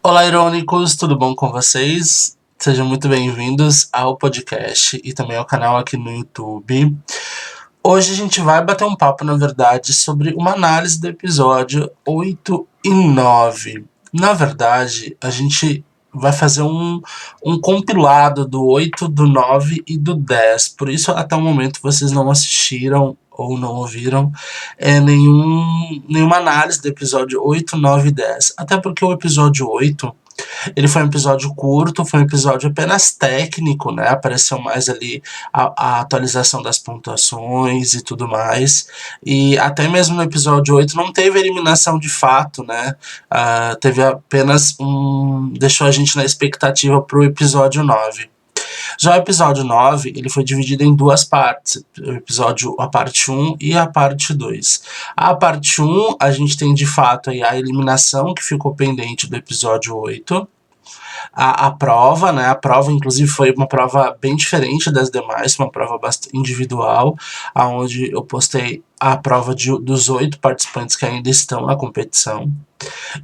Olá, irônicos, tudo bom com vocês? Sejam muito bem-vindos ao podcast e também ao canal aqui no YouTube. Hoje a gente vai bater um papo, na verdade, sobre uma análise do episódio 8 e 9. Na verdade, a gente vai fazer um compilado do 8, do 9 e do 10. Por isso, até o momento, vocês não assistiram ou não ouviram nenhuma análise do episódio 8, 9 e 10. Até porque o episódio 8 ele foi um episódio curto, foi um episódio apenas técnico, né? Apareceu mais ali a atualização das pontuações e tudo mais. E até mesmo no episódio 8 não teve eliminação de fato, né? Teve apenas deixou a gente na expectativa pro episódio 9. Já o episódio 9, ele foi dividido em duas partes, a parte 1 e a parte 2. A parte 1, a gente tem de fato aí a eliminação que ficou pendente do episódio 8, a prova, né? A prova, inclusive, foi uma prova bem diferente das demais, uma prova bastante individual, onde eu postei a prova dos 8 participantes que ainda estão na competição.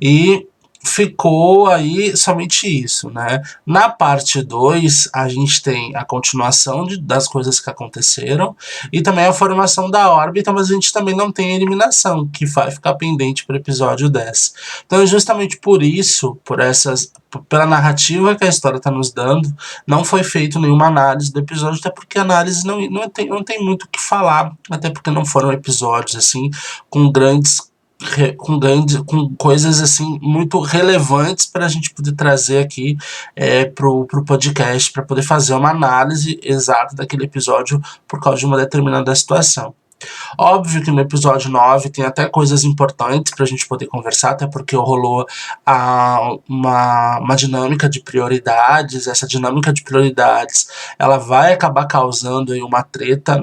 E ficou aí somente isso, né? Na parte 2, a gente tem a continuação das coisas que aconteceram e também a formação da órbita, mas a gente também não tem a eliminação, que vai ficar pendente para o episódio 10. Então, justamente por isso, pela narrativa que a história está nos dando, não foi feito nenhuma análise do episódio, até porque a análise não tem muito o que falar, até porque não foram episódios assim com coisas assim muito relevantes para a gente poder trazer aqui pro podcast, para poder fazer uma análise exata daquele episódio por causa de uma determinada situação. Óbvio que no episódio 9 tem até coisas importantes pra gente poder conversar, até porque rolou uma dinâmica de prioridades. Essa dinâmica de prioridades, ela vai acabar causando aí uma treta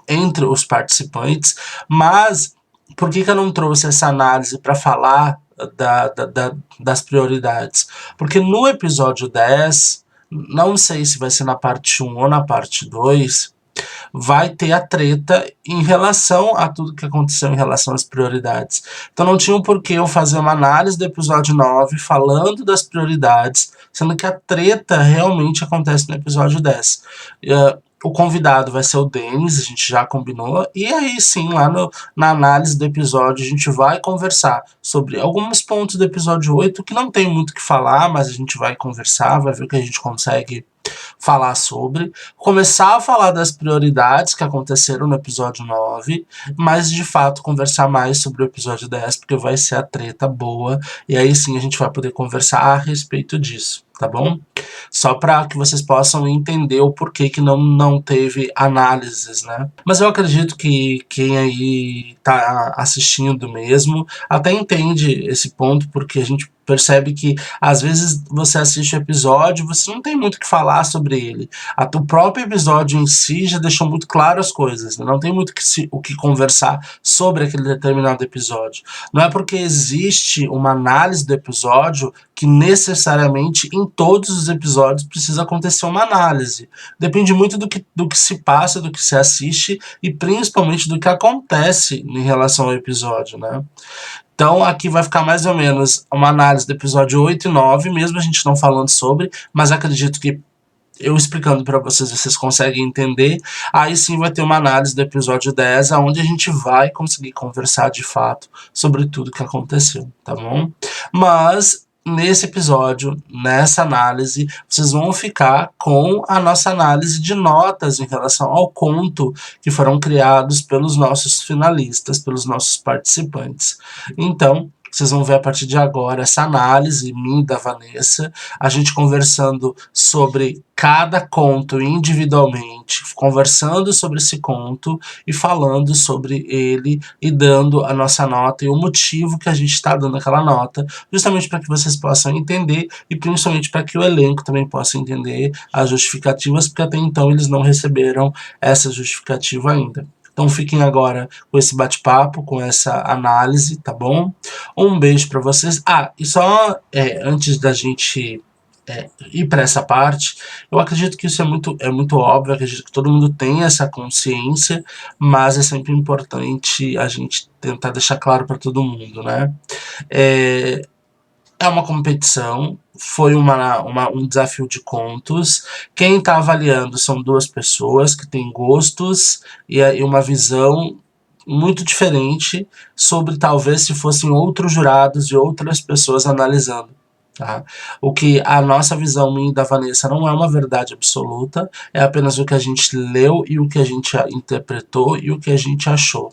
entre os participantes, mas por que eu não trouxe essa análise para falar das prioridades? Porque no episódio 10, não sei se vai ser na parte 1 ou na parte 2, vai ter a treta em relação a tudo que aconteceu em relação às prioridades. Então não tinha um porquê eu fazer uma análise do episódio 9 falando das prioridades, sendo que a treta realmente acontece no episódio 10. O convidado vai ser o Denis, a gente já combinou, e aí sim, lá na análise do episódio, a gente vai conversar sobre alguns pontos do episódio 8 que não tem muito o que falar, mas a gente vai conversar, vai ver o que a gente consegue falar sobre, começar a falar das prioridades que aconteceram no episódio 9, mas de fato conversar mais sobre o episódio 10, porque vai ser a treta boa, e aí sim a gente vai poder conversar a respeito disso, tá bom? Só para que vocês possam entender o porquê que não teve análises, né? Mas eu acredito que quem aí tá assistindo mesmo até entende esse ponto, porque a gente percebe que às vezes você assiste o episódio e você não tem muito o que falar sobre ele. O próprio episódio em si já deixou muito claro as coisas, né? Não tem muito o que conversar sobre aquele determinado episódio. Não é porque existe uma análise do episódio que necessariamente em todos os episódios precisa acontecer uma análise. Depende muito do que se passa, do que se assiste e principalmente do que acontece em relação ao episódio, né? Então aqui vai ficar mais ou menos uma análise do episódio 8 e 9, mesmo a gente não falando sobre, mas acredito que eu explicando para vocês, vocês conseguem entender. Aí sim vai ter uma análise do episódio 10, onde a gente vai conseguir conversar de fato sobre tudo que aconteceu, tá bom? Mas nesse episódio, nessa análise, vocês vão ficar com a nossa análise de notas em relação ao conto que foram criados pelos nossos finalistas, pelos nossos participantes. Então, vocês vão ver a partir de agora essa análise minha e da Vanessa, a gente conversando sobre cada conto individualmente, conversando sobre esse conto e falando sobre ele e dando a nossa nota e o motivo que a gente está dando aquela nota, justamente para que vocês possam entender e principalmente para que o elenco também possa entender as justificativas, porque até então eles não receberam essa justificativa ainda. Então fiquem agora com esse bate-papo, com essa análise, tá bom? Um beijo para vocês. E só antes da gente ir para essa parte, eu acredito que isso é muito óbvio, acredito que todo mundo tem essa consciência, mas é sempre importante a gente tentar deixar claro para todo mundo, né? é uma competição, foi um desafio de contos. Quem está avaliando são duas pessoas que têm gostos e uma visão muito diferente sobre talvez se fossem outros jurados e outras pessoas analisando. Tá? O que a nossa visão, minha e da Vanessa, não é uma verdade absoluta, é apenas o que a gente leu e o que a gente interpretou e o que a gente achou.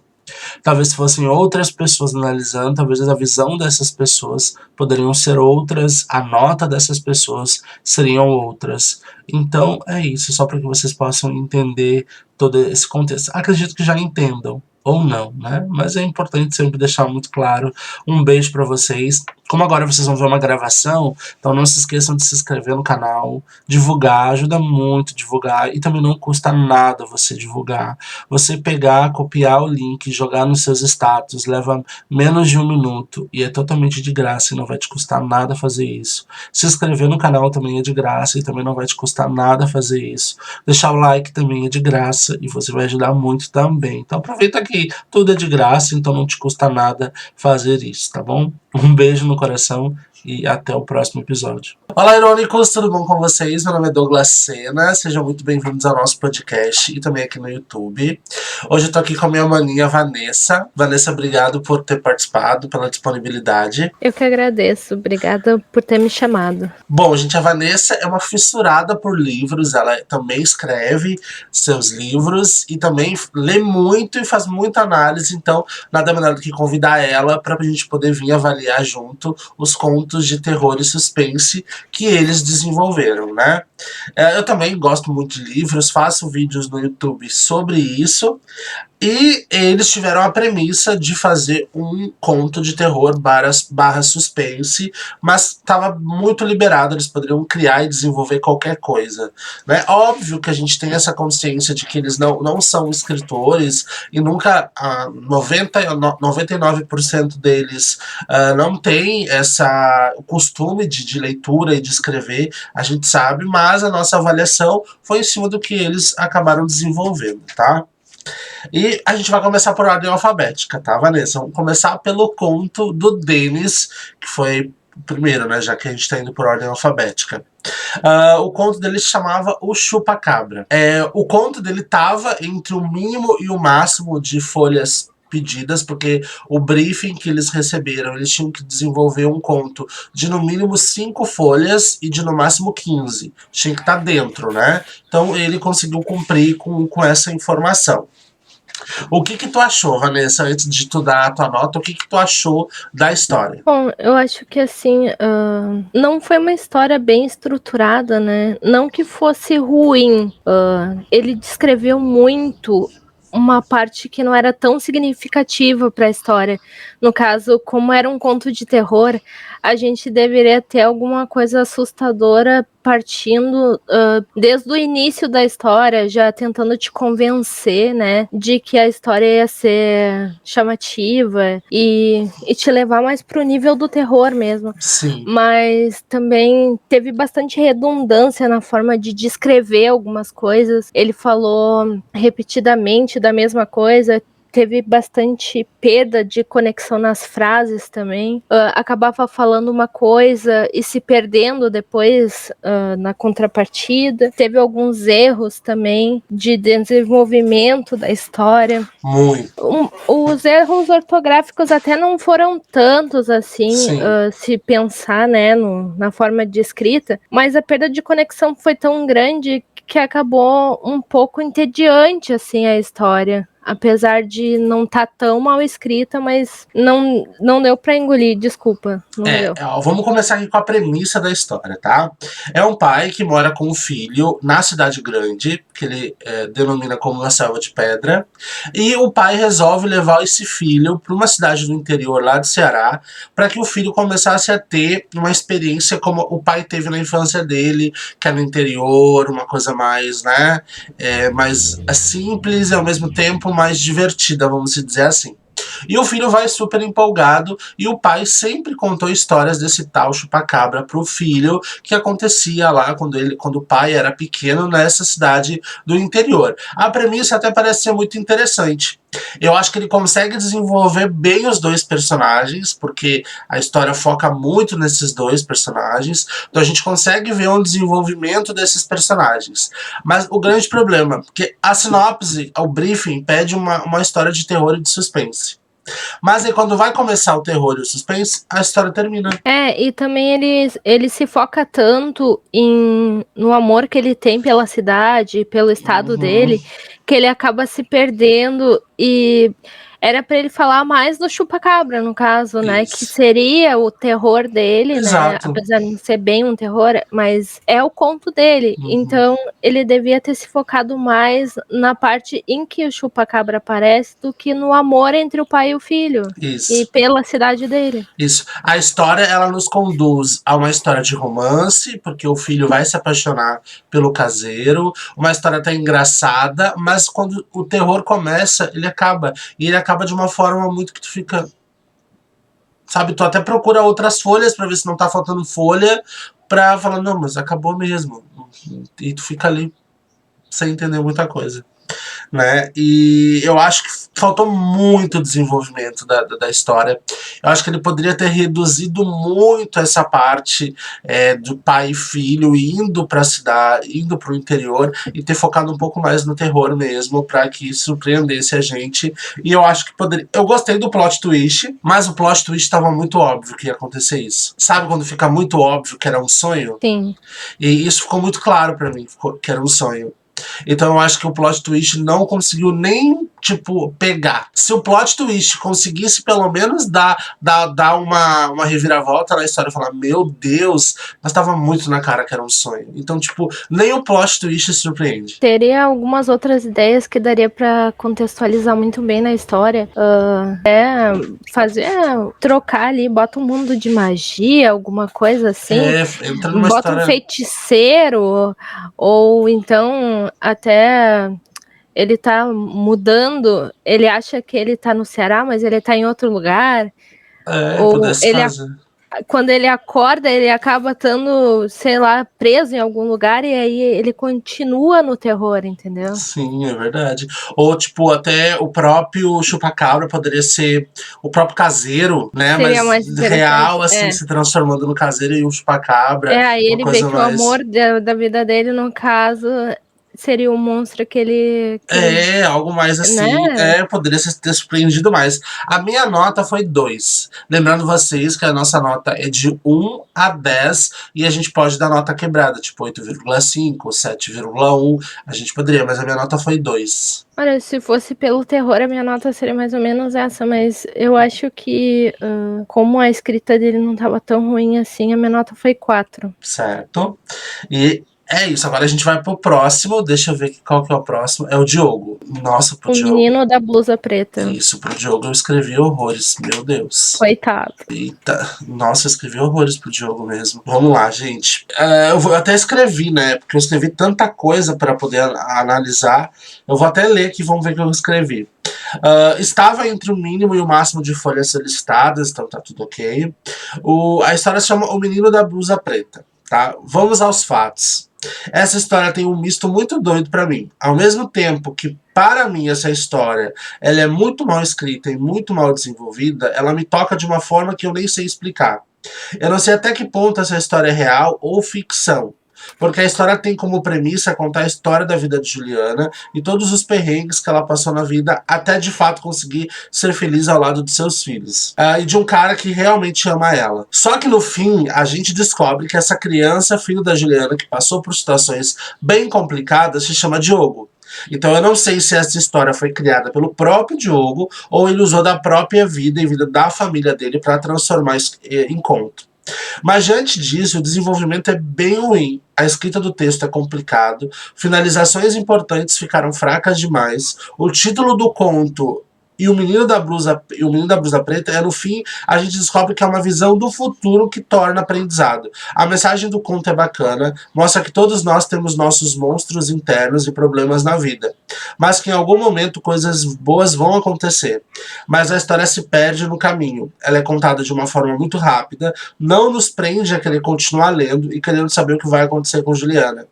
Talvez se fossem outras pessoas analisando, talvez a visão dessas pessoas poderiam ser outras, a nota dessas pessoas seriam outras. Então é isso, só para que vocês possam entender todo esse contexto. Acredito que já entendam, ou não, né? Mas é importante sempre deixar muito claro. Um beijo para vocês. Como agora vocês vão ver uma gravação, então não se esqueçam de se inscrever no canal, divulgar, ajuda muito divulgar, e também não custa nada você divulgar. Você pegar, copiar o link, jogar nos seus status, leva menos de 1 minuto e é totalmente de graça e não vai te custar nada fazer isso. Se inscrever no canal também é de graça e também não vai te custar nada fazer isso. Deixar o like também é de graça e você vai ajudar muito também. Então aproveita que tudo é de graça, então não te custa nada fazer isso, tá bom? Um beijo no coração e até o próximo episódio. Olá, irônicos, tudo bom com vocês? Meu nome é Douglas Sena, sejam muito bem-vindos ao nosso podcast e também aqui no YouTube. Hoje eu tô aqui com a minha maninha Vanessa. Vanessa, obrigado por ter participado, pela disponibilidade. Eu que agradeço, obrigada por ter me chamado. Bom, gente, a Vanessa é uma fissurada por livros, ela também escreve seus livros e também lê muito e faz muita análise, então nada melhor do que convidar ela para a gente poder vir avaliar junto os contos de terror e suspense que eles desenvolveram, né? Eu também gosto muito de livros, faço vídeos no YouTube sobre isso. E eles tiveram a premissa de fazer um conto de terror barra suspense, mas estava muito liberado, eles poderiam criar e desenvolver qualquer coisa. Né? Óbvio que a gente tem essa consciência de que eles não são escritores e nunca, 99% deles não tem o costume de leitura e de escrever, a gente sabe, mas a nossa avaliação foi em cima do que eles acabaram desenvolvendo, tá? E a gente vai começar por ordem alfabética, tá, Vanessa? Vamos começar pelo conto do Denis, que foi o primeiro, né, já que a gente tá indo por ordem alfabética. O conto dele se chamava O Chupa-Cabra. O conto dele tava entre o mínimo e o máximo de folhas pedidas, porque o briefing que eles receberam, eles tinham que desenvolver um conto de no mínimo 5 folhas e de no máximo 15. Tinha que estar dentro, né? Então ele conseguiu cumprir com essa informação. O que tu achou, Vanessa, antes de tu dar a tua nota, o que tu achou da história? Bom, eu acho que assim, não foi uma história bem estruturada, né? Não que fosse ruim. Ele descreveu muito uma parte que não era tão significativa para a história. No caso, como era um conto de terror, a gente deveria ter alguma coisa assustadora partindo desde o início da história, já tentando te convencer, né, de que a história ia ser chamativa e te levar mais pro nível do terror mesmo. Sim. Mas também teve bastante redundância na forma de descrever algumas coisas. Ele falou repetidamente da mesma coisa. Teve bastante perda de conexão nas frases também. Acabava falando uma coisa e se perdendo depois na contrapartida. Teve alguns erros também de desenvolvimento da história. Muito. Os erros ortográficos até não foram tantos assim, se pensar, né, na forma de escrita, mas a perda de conexão foi tão grande que acabou um pouco entediante assim a história. Apesar de não estar tão mal escrita, mas não deu pra engolir, desculpa. Não deu. Vamos começar aqui com a premissa da história, tá? É um pai que mora com um filho na cidade grande, que ele denomina como uma selva de pedra, e o pai resolve levar esse filho para uma cidade do interior lá do Ceará, para que o filho começasse a ter uma experiência como o pai teve na infância dele, que é no interior, uma coisa mais, né, mais simples e ao mesmo tempo mais divertida, vamos dizer assim. E o filho vai super empolgado e o pai sempre contou histórias desse tal chupacabra pro filho, que acontecia lá quando o pai era pequeno nessa cidade do interior. A premissa até parece ser muito interessante. Eu acho que ele consegue desenvolver bem os dois personagens, porque a história foca muito nesses dois personagens, então a gente consegue ver um desenvolvimento desses personagens. Mas o grande problema, porque a sinopse, o briefing, pede uma história de terror e de suspense. Mas aí quando vai começar o terror e o suspense, a história termina. E também ele se foca tanto no amor que ele tem pela cidade, pelo estado dele, que ele acaba se perdendo e era pra ele falar mais do chupa-cabra, no caso, né? Isso. Que seria o terror dele, né? Exato. Apesar de não ser bem um terror, mas é o conto dele. Então, ele devia ter se focado mais na parte em que o chupa-cabra aparece do que no amor entre o pai e o filho. Isso. E pela cidade dele. Isso. A história, ela nos conduz a uma história de romance, porque o filho vai se apaixonar pelo caseiro, uma história até engraçada, mas quando o terror começa, ele acaba. E ele acaba de uma forma muito que tu fica... Sabe, tu até procura outras folhas pra ver se não tá faltando folha, pra falar, não, mas acabou mesmo. E tu fica ali sem entender muita coisa. Né? E eu acho que faltou muito desenvolvimento da história. Eu acho que ele poderia ter reduzido muito essa parte do pai e filho indo para a cidade, indo para o interior e ter focado um pouco mais no terror mesmo, para que surpreendesse a gente. E eu acho que poderia. Eu gostei do plot twist, mas o plot twist estava muito óbvio que ia acontecer isso. Sabe quando fica muito óbvio que era um sonho? Sim. E isso ficou muito claro para mim, que era um sonho. Então eu acho que o plot twist não conseguiu nem, tipo, pegar. Se o plot twist conseguisse pelo menos dar uma reviravolta na história e falar, meu Deus, mas tava muito na cara que era um sonho. Então, tipo, nem o plot twist surpreende. Teria algumas outras ideias que daria pra contextualizar muito bem na história. Trocar ali, bota um mundo de magia, alguma coisa assim. Entra numa bota história... um feiticeiro, ou então até ele tá mudando, ele acha que ele tá no Ceará, mas ele tá em outro lugar. Ou pudesse fazer. Quando ele acorda, ele acaba estando, sei lá, preso em algum lugar e aí ele continua no terror, entendeu? Sim, é verdade. Ou, tipo, até o próprio chupacabra poderia ser o próprio caseiro, né? Seria mais Mas real, interessante, assim, se transformando no caseiro e o chupacabra. aí uma ele vê coisa que o mais... amor da vida dele, no caso, seria o monstro que ele... algo mais assim. Né? Poderia ter surpreendido mais. A minha nota foi 2. Lembrando vocês que a nossa nota é de 1 a 10 e a gente pode dar nota quebrada, tipo 8,5, 7,1. A gente poderia, mas a minha nota foi 2. Olha, se fosse pelo terror, a minha nota seria mais ou menos essa, mas eu acho que, como a escrita dele não estava tão ruim assim, a minha nota foi 4. Certo. E é isso, agora a gente vai pro próximo. Deixa eu ver qual que é o próximo. É o Diogo. Nossa, pro O Diogo. menino da blusa preta. Isso, pro Diogo eu escrevi horrores, meu Deus. Coitado. Eita, nossa, eu escrevi horrores pro Diogo mesmo. Vamos lá, gente. Eu até escrevi, né? Porque eu escrevi tanta coisa para poder analisar. Eu vou até ler aqui, vamos ver o que eu escrevi. Estava entre o mínimo e o máximo de folhas solicitadas, então tá tudo ok. A história se chama O Menino da Blusa Preta. Tá? Vamos aos fatos. Essa história tem um misto muito doido pra mim. Ao mesmo tempo que, para mim, essa história ela é muito mal escrita e muito mal desenvolvida, ela me toca de uma forma que eu nem sei explicar. Eu não sei até que ponto essa história é real ou ficção. Porque a história tem como premissa contar a história da vida de Juliana e todos os perrengues que ela passou na vida até de fato conseguir ser feliz ao lado de seus filhos. E de um cara que realmente ama ela. Só que no fim, a gente descobre que essa criança, filho da Juliana, que passou por situações bem complicadas, se chama Diogo. Então eu não sei se essa história foi criada pelo próprio Diogo ou ele usou da própria vida e vida da família dele para transformar isso em conto. Mas diante disso, o desenvolvimento é bem ruim, a escrita do texto é complicado, finalizações importantes ficaram fracas demais, o título do conto e o Menino da Blusa Preta, no fim, a gente descobre que é uma visão do futuro que torna aprendizado. A mensagem do conto é bacana, mostra que todos nós temos nossos monstros internos e problemas na vida, mas que em algum momento coisas boas vão acontecer. Mas a história se perde no caminho. Ela é contada de uma forma muito rápida, não nos prende a querer continuar lendo e querendo saber o que vai acontecer com Juliana.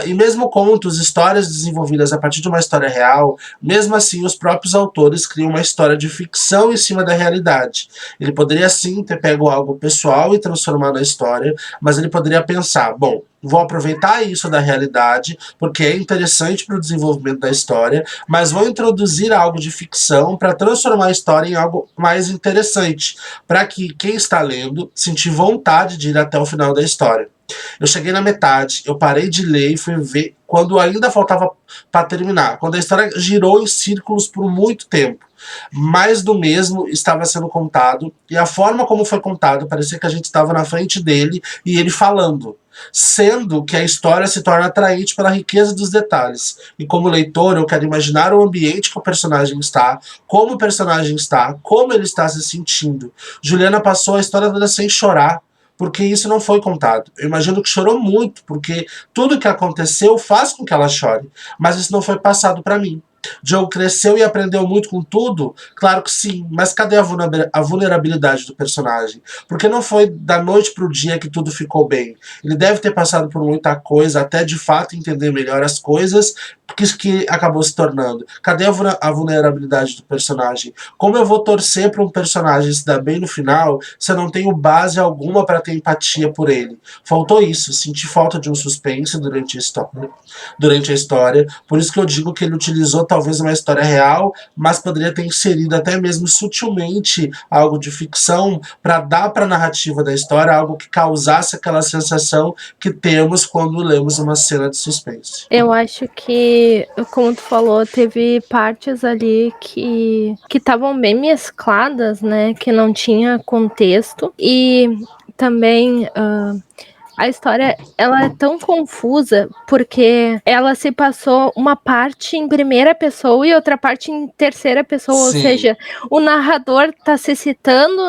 E mesmo contos, histórias desenvolvidas a partir de uma história real, mesmo assim os próprios autores criam uma história de ficção em cima da realidade. Ele poderia sim ter pego algo pessoal e transformado a história, mas ele poderia pensar, bom, vou aproveitar isso da realidade, porque é interessante para o desenvolvimento da história, mas vou introduzir algo de ficção para transformar a história em algo mais interessante, para que quem está lendo sentir vontade de ir até o final da história. Eu cheguei na metade, eu parei de ler e fui ver quando ainda faltava para terminar, quando a história girou em círculos por muito tempo. Mais do mesmo estava sendo contado, e a forma como foi contado parecia que a gente estava na frente dele e ele falando. Sendo que a história se torna atraente pela riqueza dos detalhes. E como leitor, eu quero imaginar o ambiente que o personagem está, como o personagem está, como ele está se sentindo. Juliana passou a história toda sem chorar, porque isso não foi contado. Eu imagino que chorou muito, porque tudo que aconteceu faz com que ela chore, mas isso não foi passado para mim. Joe cresceu e aprendeu muito com tudo? Claro que sim, mas cadê a vulnerabilidade do personagem? Porque não foi da noite pro dia que tudo ficou bem. Ele deve ter passado por muita coisa até de fato entender melhor as coisas que acabou se tornando. Cadê a vulnerabilidade do personagem? Como eu vou torcer para um personagem se dar bem no final se eu não tenho base alguma para ter empatia por ele? Faltou isso, senti falta de um suspense durante a história, por isso que eu digo que ele utilizou talvez uma história real, mas poderia ter inserido até mesmo sutilmente algo de ficção para dar para a narrativa da história algo que causasse aquela sensação que temos quando lemos uma cena de suspense. Eu acho que, como tu falou, teve partes ali que estavam bem mescladas, né? Que não tinha contexto. E também a história, ela é tão confusa porque ela se passou uma parte em primeira pessoa e outra parte em terceira pessoa. Sim. Ou seja, o narrador tá se citando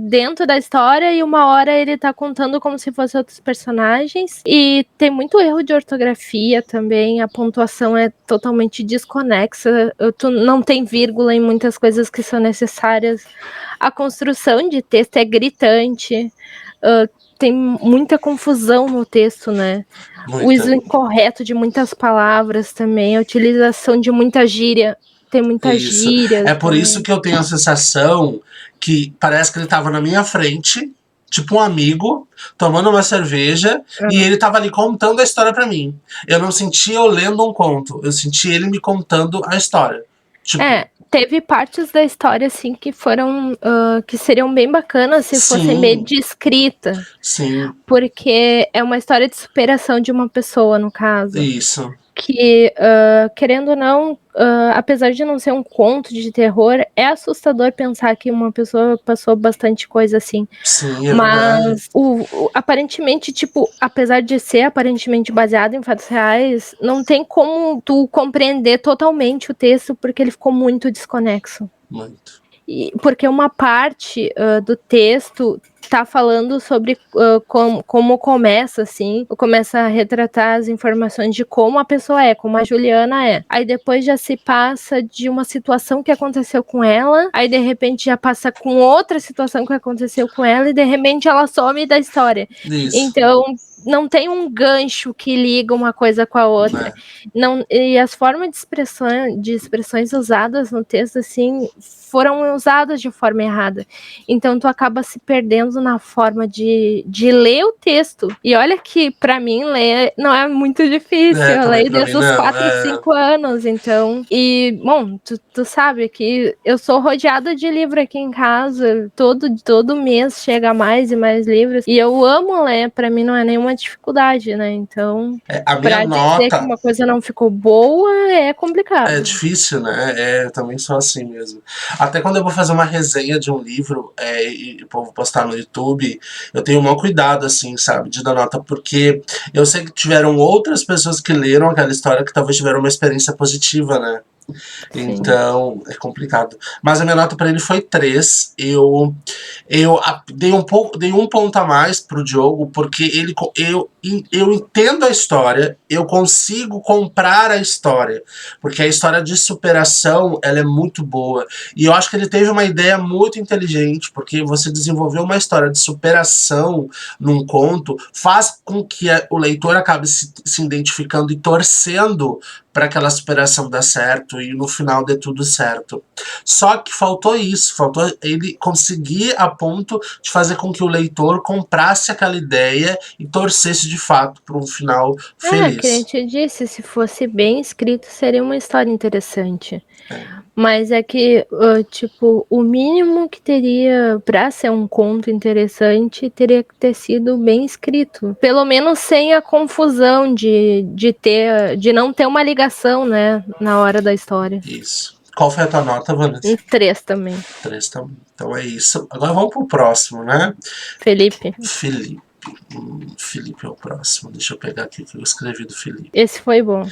dentro da história e uma hora ele tá contando como se fossem outros personagens. E tem muito erro de ortografia também, a pontuação é totalmente desconexa, tu não tem vírgula em muitas coisas que são necessárias. A construção de texto é gritante. Tem muita confusão no texto, né? Muita. O uso incorreto de muitas palavras também, a utilização de muita gíria. Tem muitas gírias. É por isso que eu tenho a sensação que parece que ele estava na minha frente, tipo um amigo, tomando uma cerveja, e ele estava ali contando a história para mim. Eu não senti eu lendo um conto, eu senti ele me contando a história. Tipo, teve partes da história, assim, que foram, que seriam bem bacanas se fossem bem descritas. Sim. Porque é uma história de superação de uma pessoa, no caso. Isso. Que, querendo ou não, apesar de não ser um conto de terror, é assustador pensar que uma pessoa passou bastante coisa assim. Sim, é mas aparentemente, tipo, apesar de ser aparentemente baseado em fatos reais, não tem como tu compreender totalmente o texto porque ele ficou muito desconexo. Muito. Porque uma parte do texto tá falando sobre como começa, assim, começa a retratar as informações de como a pessoa é, como a Juliana é. Aí depois já se passa de uma situação que aconteceu com ela, aí de repente já passa com outra situação que aconteceu com ela e de repente ela some da história. Isso. Então não tem um gancho que liga uma coisa com a outra. Não, e as formas de expressões usadas no texto, assim, foram usadas de forma errada. Então tu acaba se perdendo na forma de ler o texto. E olha que pra mim ler não é muito difícil. Eu leio desde os 4, 5 anos. Então, e bom, tu sabe que eu sou rodeada de livro aqui em casa. Todo mês chega mais e mais livros. E eu amo ler, pra mim não é nenhuma dificuldade, né? Então, pra dizer que uma coisa não ficou boa é complicado. É difícil, né? Eu também sou assim mesmo. Até quando eu vou fazer uma resenha de um livro e vou postar no YouTube, eu tenho um maior cuidado, assim, sabe, de dar nota, porque eu sei que tiveram outras pessoas que leram aquela história que talvez tiveram uma experiência positiva, né? Sim. Então, é complicado. Mas a minha nota pra ele foi 3. Dei um ponto a mais pro Diogo, porque eu entendo a história, eu consigo comprar a história, porque a história de superação, ela é muito boa. E eu acho que ele teve uma ideia muito inteligente, porque você desenvolver uma história de superação num conto faz com que o leitor acabe se identificando e torcendo para aquela superação dar certo e no final dê tudo certo. Só que faltou isso, faltou ele conseguir a ponto de fazer com que o leitor comprasse aquela ideia e torcesse de fato para um final Que a feliz. gente disse, se fosse bem escrito, seria uma história interessante. É. Mas é que, tipo, o mínimo que teria pra ser um conto interessante teria que ter sido bem escrito. Pelo menos sem a confusão de não ter uma ligação, né, na hora da história. Isso. Qual foi a tua nota, Vanessa? 3 também. 3 também. Então é isso. Agora vamos pro próximo, né? Felipe. Felipe. Felipe é o próximo. Deixa eu pegar aqui o que eu escrevi do Felipe. Esse foi bom.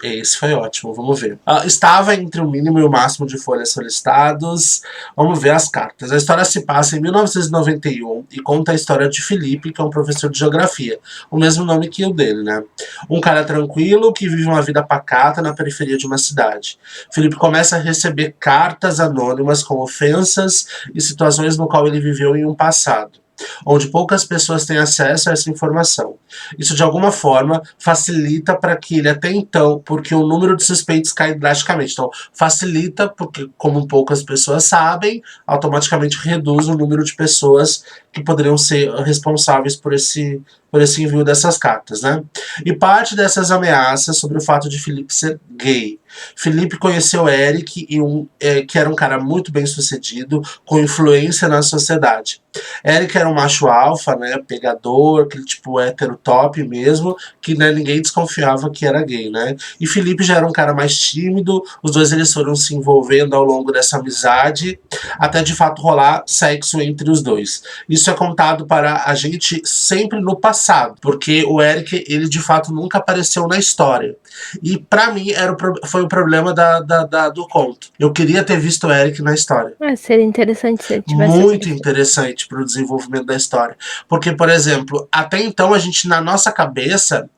Esse foi ótimo, vamos ver. Estava entre o mínimo e o máximo de folhas solicitados. Vamos ver as cartas. A história se passa em 1991 e conta a história de Felipe, que é um professor de geografia. O mesmo nome que o dele, né? Um cara tranquilo que vive uma vida pacata na periferia de uma cidade. Felipe começa a receber cartas anônimas com ofensas e situações no qual ele viveu em um passado, onde poucas pessoas têm acesso a essa informação. Isso, de alguma forma, facilita para que ele, até então, porque o número de suspeitos cai drasticamente. Então, facilita porque, como poucas pessoas sabem, automaticamente reduz o número de pessoas que poderiam ser responsáveis por esse envio dessas cartas, né? E parte dessas ameaças sobre o fato de Felipe ser gay. Felipe conheceu Eric, que era um cara muito bem sucedido, com influência na sociedade. Eric era um macho alfa, né, pegador, aquele tipo hétero top mesmo, que, né, ninguém desconfiava que era gay, né? E Felipe já era um cara mais tímido, os dois eles foram se envolvendo ao longo dessa amizade, até de fato rolar sexo entre os dois. Isso é contado para a gente sempre no passado, porque o Eric, ele de fato nunca apareceu na história. E pra mim foi o problema do conto. Eu queria ter visto o Eric na história. Seria interessante se ele tivesse Muito aparecido. interessante para o desenvolvimento da história. Porque, por exemplo, até então a gente, na nossa cabeça,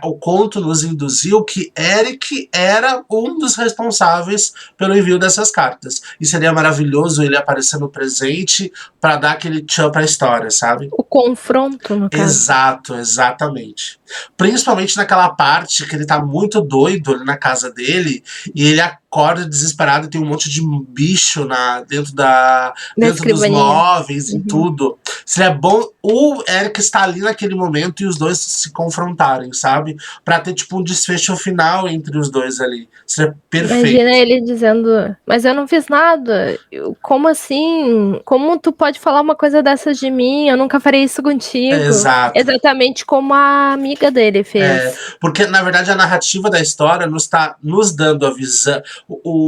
o conto nos induziu que Eric era um dos responsáveis pelo envio dessas cartas. E seria maravilhoso ele aparecer no presente para dar aquele tchan pra história, sabe? O confronto, no caso. Exato, exatamente. Principalmente naquela parte que ele tá muito doido ali na casa dele e ele acorda desesperado e tem um monte de bicho dentro dos móveis e tudo. Seria bom o Eric estar ali naquele momento e os dois se confrontarem, sabe? Pra ter tipo um desfecho final entre os dois ali. Seria perfeito. Imagina ele dizendo, mas eu não fiz nada. Como assim? Como tu pode falar uma coisa dessas de mim? Eu nunca farei isso contigo. Exato. Exatamente como a amiga dele fez. Porque, na verdade, a narrativa da história nos dando a visão,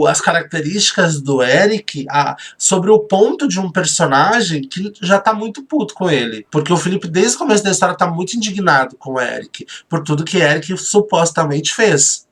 as características do Eric sobre o ponto de um personagem que já tá muito puto com ele. Porque o Felipe, desde o começo da história, tá muito indignado com o Eric, por tudo que Eric supostamente fez.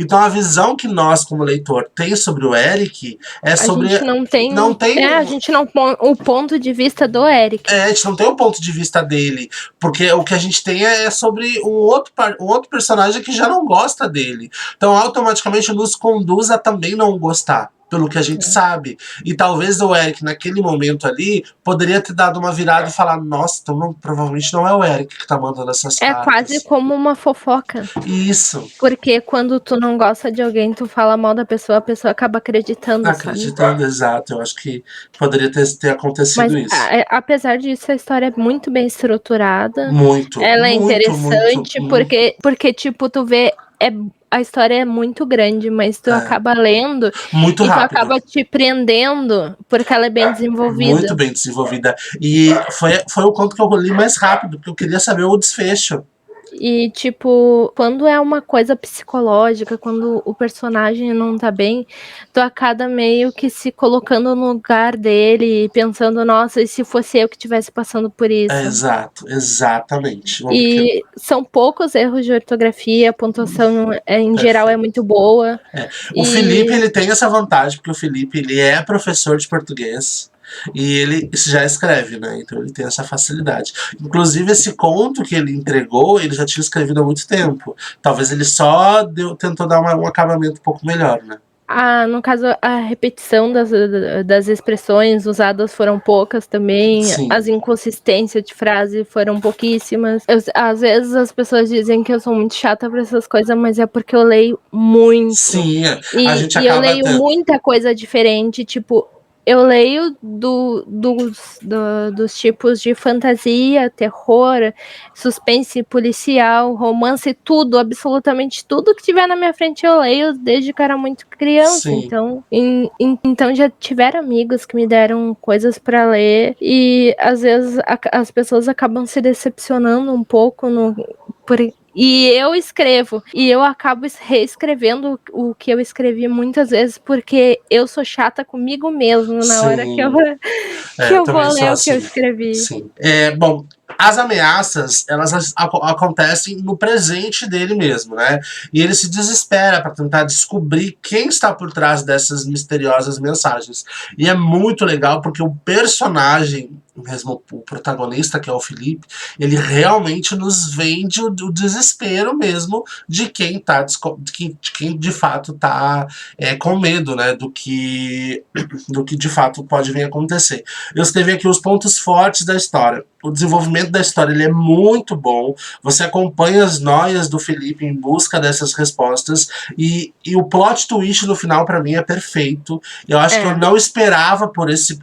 Então a visão que nós, como leitor, tem sobre o Eric é sobre... A gente não tem... a gente não põe o ponto de vista do Eric. A gente não tem o ponto de vista dele, porque o que a gente tem é sobre um outro personagem que já não gosta dele. Então automaticamente nos conduz a também não gostar, pelo que a gente sabe. E talvez o Eric, naquele momento ali, poderia ter dado uma virada e falar, nossa, então provavelmente não é o Eric que tá mandando essas cartas. É quase como uma fofoca. Isso. Porque quando tu não gosta de alguém, tu fala mal da pessoa, a pessoa acaba acreditando. Acreditando, exato. Eu acho que poderia ter acontecido isso. Apesar disso, a história é muito bem estruturada. Muito. Ela é muito, interessante, porque tipo, tu vê... a história é muito grande, mas tu acaba lendo muito rápido. Tu acaba te prendendo, porque ela é bem desenvolvida. Muito bem desenvolvida. E foi o conto que eu li mais rápido, porque eu queria saber o desfecho. E, tipo, quando é uma coisa psicológica, quando o personagem não tá bem, tu acaba meio que se colocando no lugar dele, pensando, nossa, e se fosse eu que estivesse passando por É, isso? exato, exatamente. Bom, porque E são poucos erros de ortografia, a pontuação em geral é perfeito. muito boa. O Felipe, E ele tem essa vantagem, porque o Felipe, ele é professor de português e ele já escreve, né? Então ele tem essa facilidade. Inclusive, esse conto que ele entregou, ele já tinha escrevido há muito tempo. Talvez ele só tentou dar um acabamento um pouco melhor, né? no caso, a repetição das expressões usadas foram poucas também, as Sim. inconsistências de frase foram pouquíssimas. Às vezes as pessoas dizem que eu sou muito chata para essas coisas, mas é porque eu leio muito. Sim, a gente E eu acaba leio tendo. muita coisa diferente, tipo, eu leio dos tipos de fantasia, terror, suspense policial, romance, tudo, absolutamente tudo que tiver na minha frente eu leio desde que eu era muito criança. Sim. Então já tiveram amigos que me deram coisas para ler e às vezes as pessoas acabam se decepcionando um pouco por, e eu escrevo, e eu acabo reescrevendo o que eu escrevi muitas vezes, porque eu sou chata comigo mesmo na hora que eu, Sim. que Eu eu vou também sou ler o que eu assim. escrevi. Sim. Bom, as ameaças, elas acontecem no presente dele mesmo, né? E ele se desespera para tentar descobrir quem está por trás dessas misteriosas mensagens. E é muito legal porque o personagem, mesmo o protagonista, que é o Felipe, ele realmente nos vende o desespero mesmo de quem tá de quem de fato tá com medo, né? Do que de fato pode vir a acontecer. Eu escrevi aqui os pontos fortes da história. O desenvolvimento da história ele é muito bom. Você acompanha as noias do Felipe em busca dessas respostas. E o plot twist no final, para mim, é perfeito. Eu acho que eu É, não esperava por esse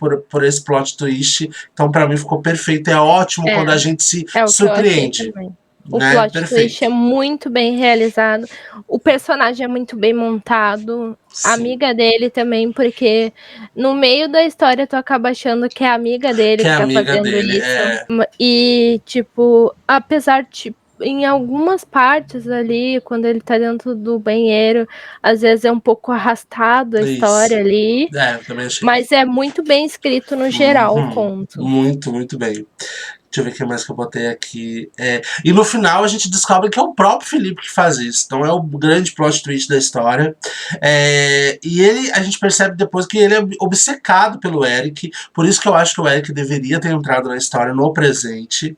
plot twist. Então, para mim, ficou perfeito. É ótimo quando a é, gente se é o que eu achei surpreende. também. O Né? plot twist é Perfeito. muito bem realizado. O personagem é muito bem montado. A Sim. amiga dele também, porque no meio da história tu acaba achando que é a amiga dele Que é que tá amiga fazendo dele. isso. E, tipo, apesar de. Em algumas partes ali, quando ele tá dentro do banheiro, às vezes é um pouco arrastado a história Isso. ali, Eu também achei. mas é muito bem escrito no geral o Uhum. conto. Muito, muito bem. Deixa eu ver o que mais que eu botei aqui. E no final a gente descobre que é o próprio Felipe que faz isso. Então é o grande plot twist da história. E ele, a gente percebe depois que ele é obcecado pelo Eric. Por isso que eu acho que o Eric deveria ter entrado na história no presente.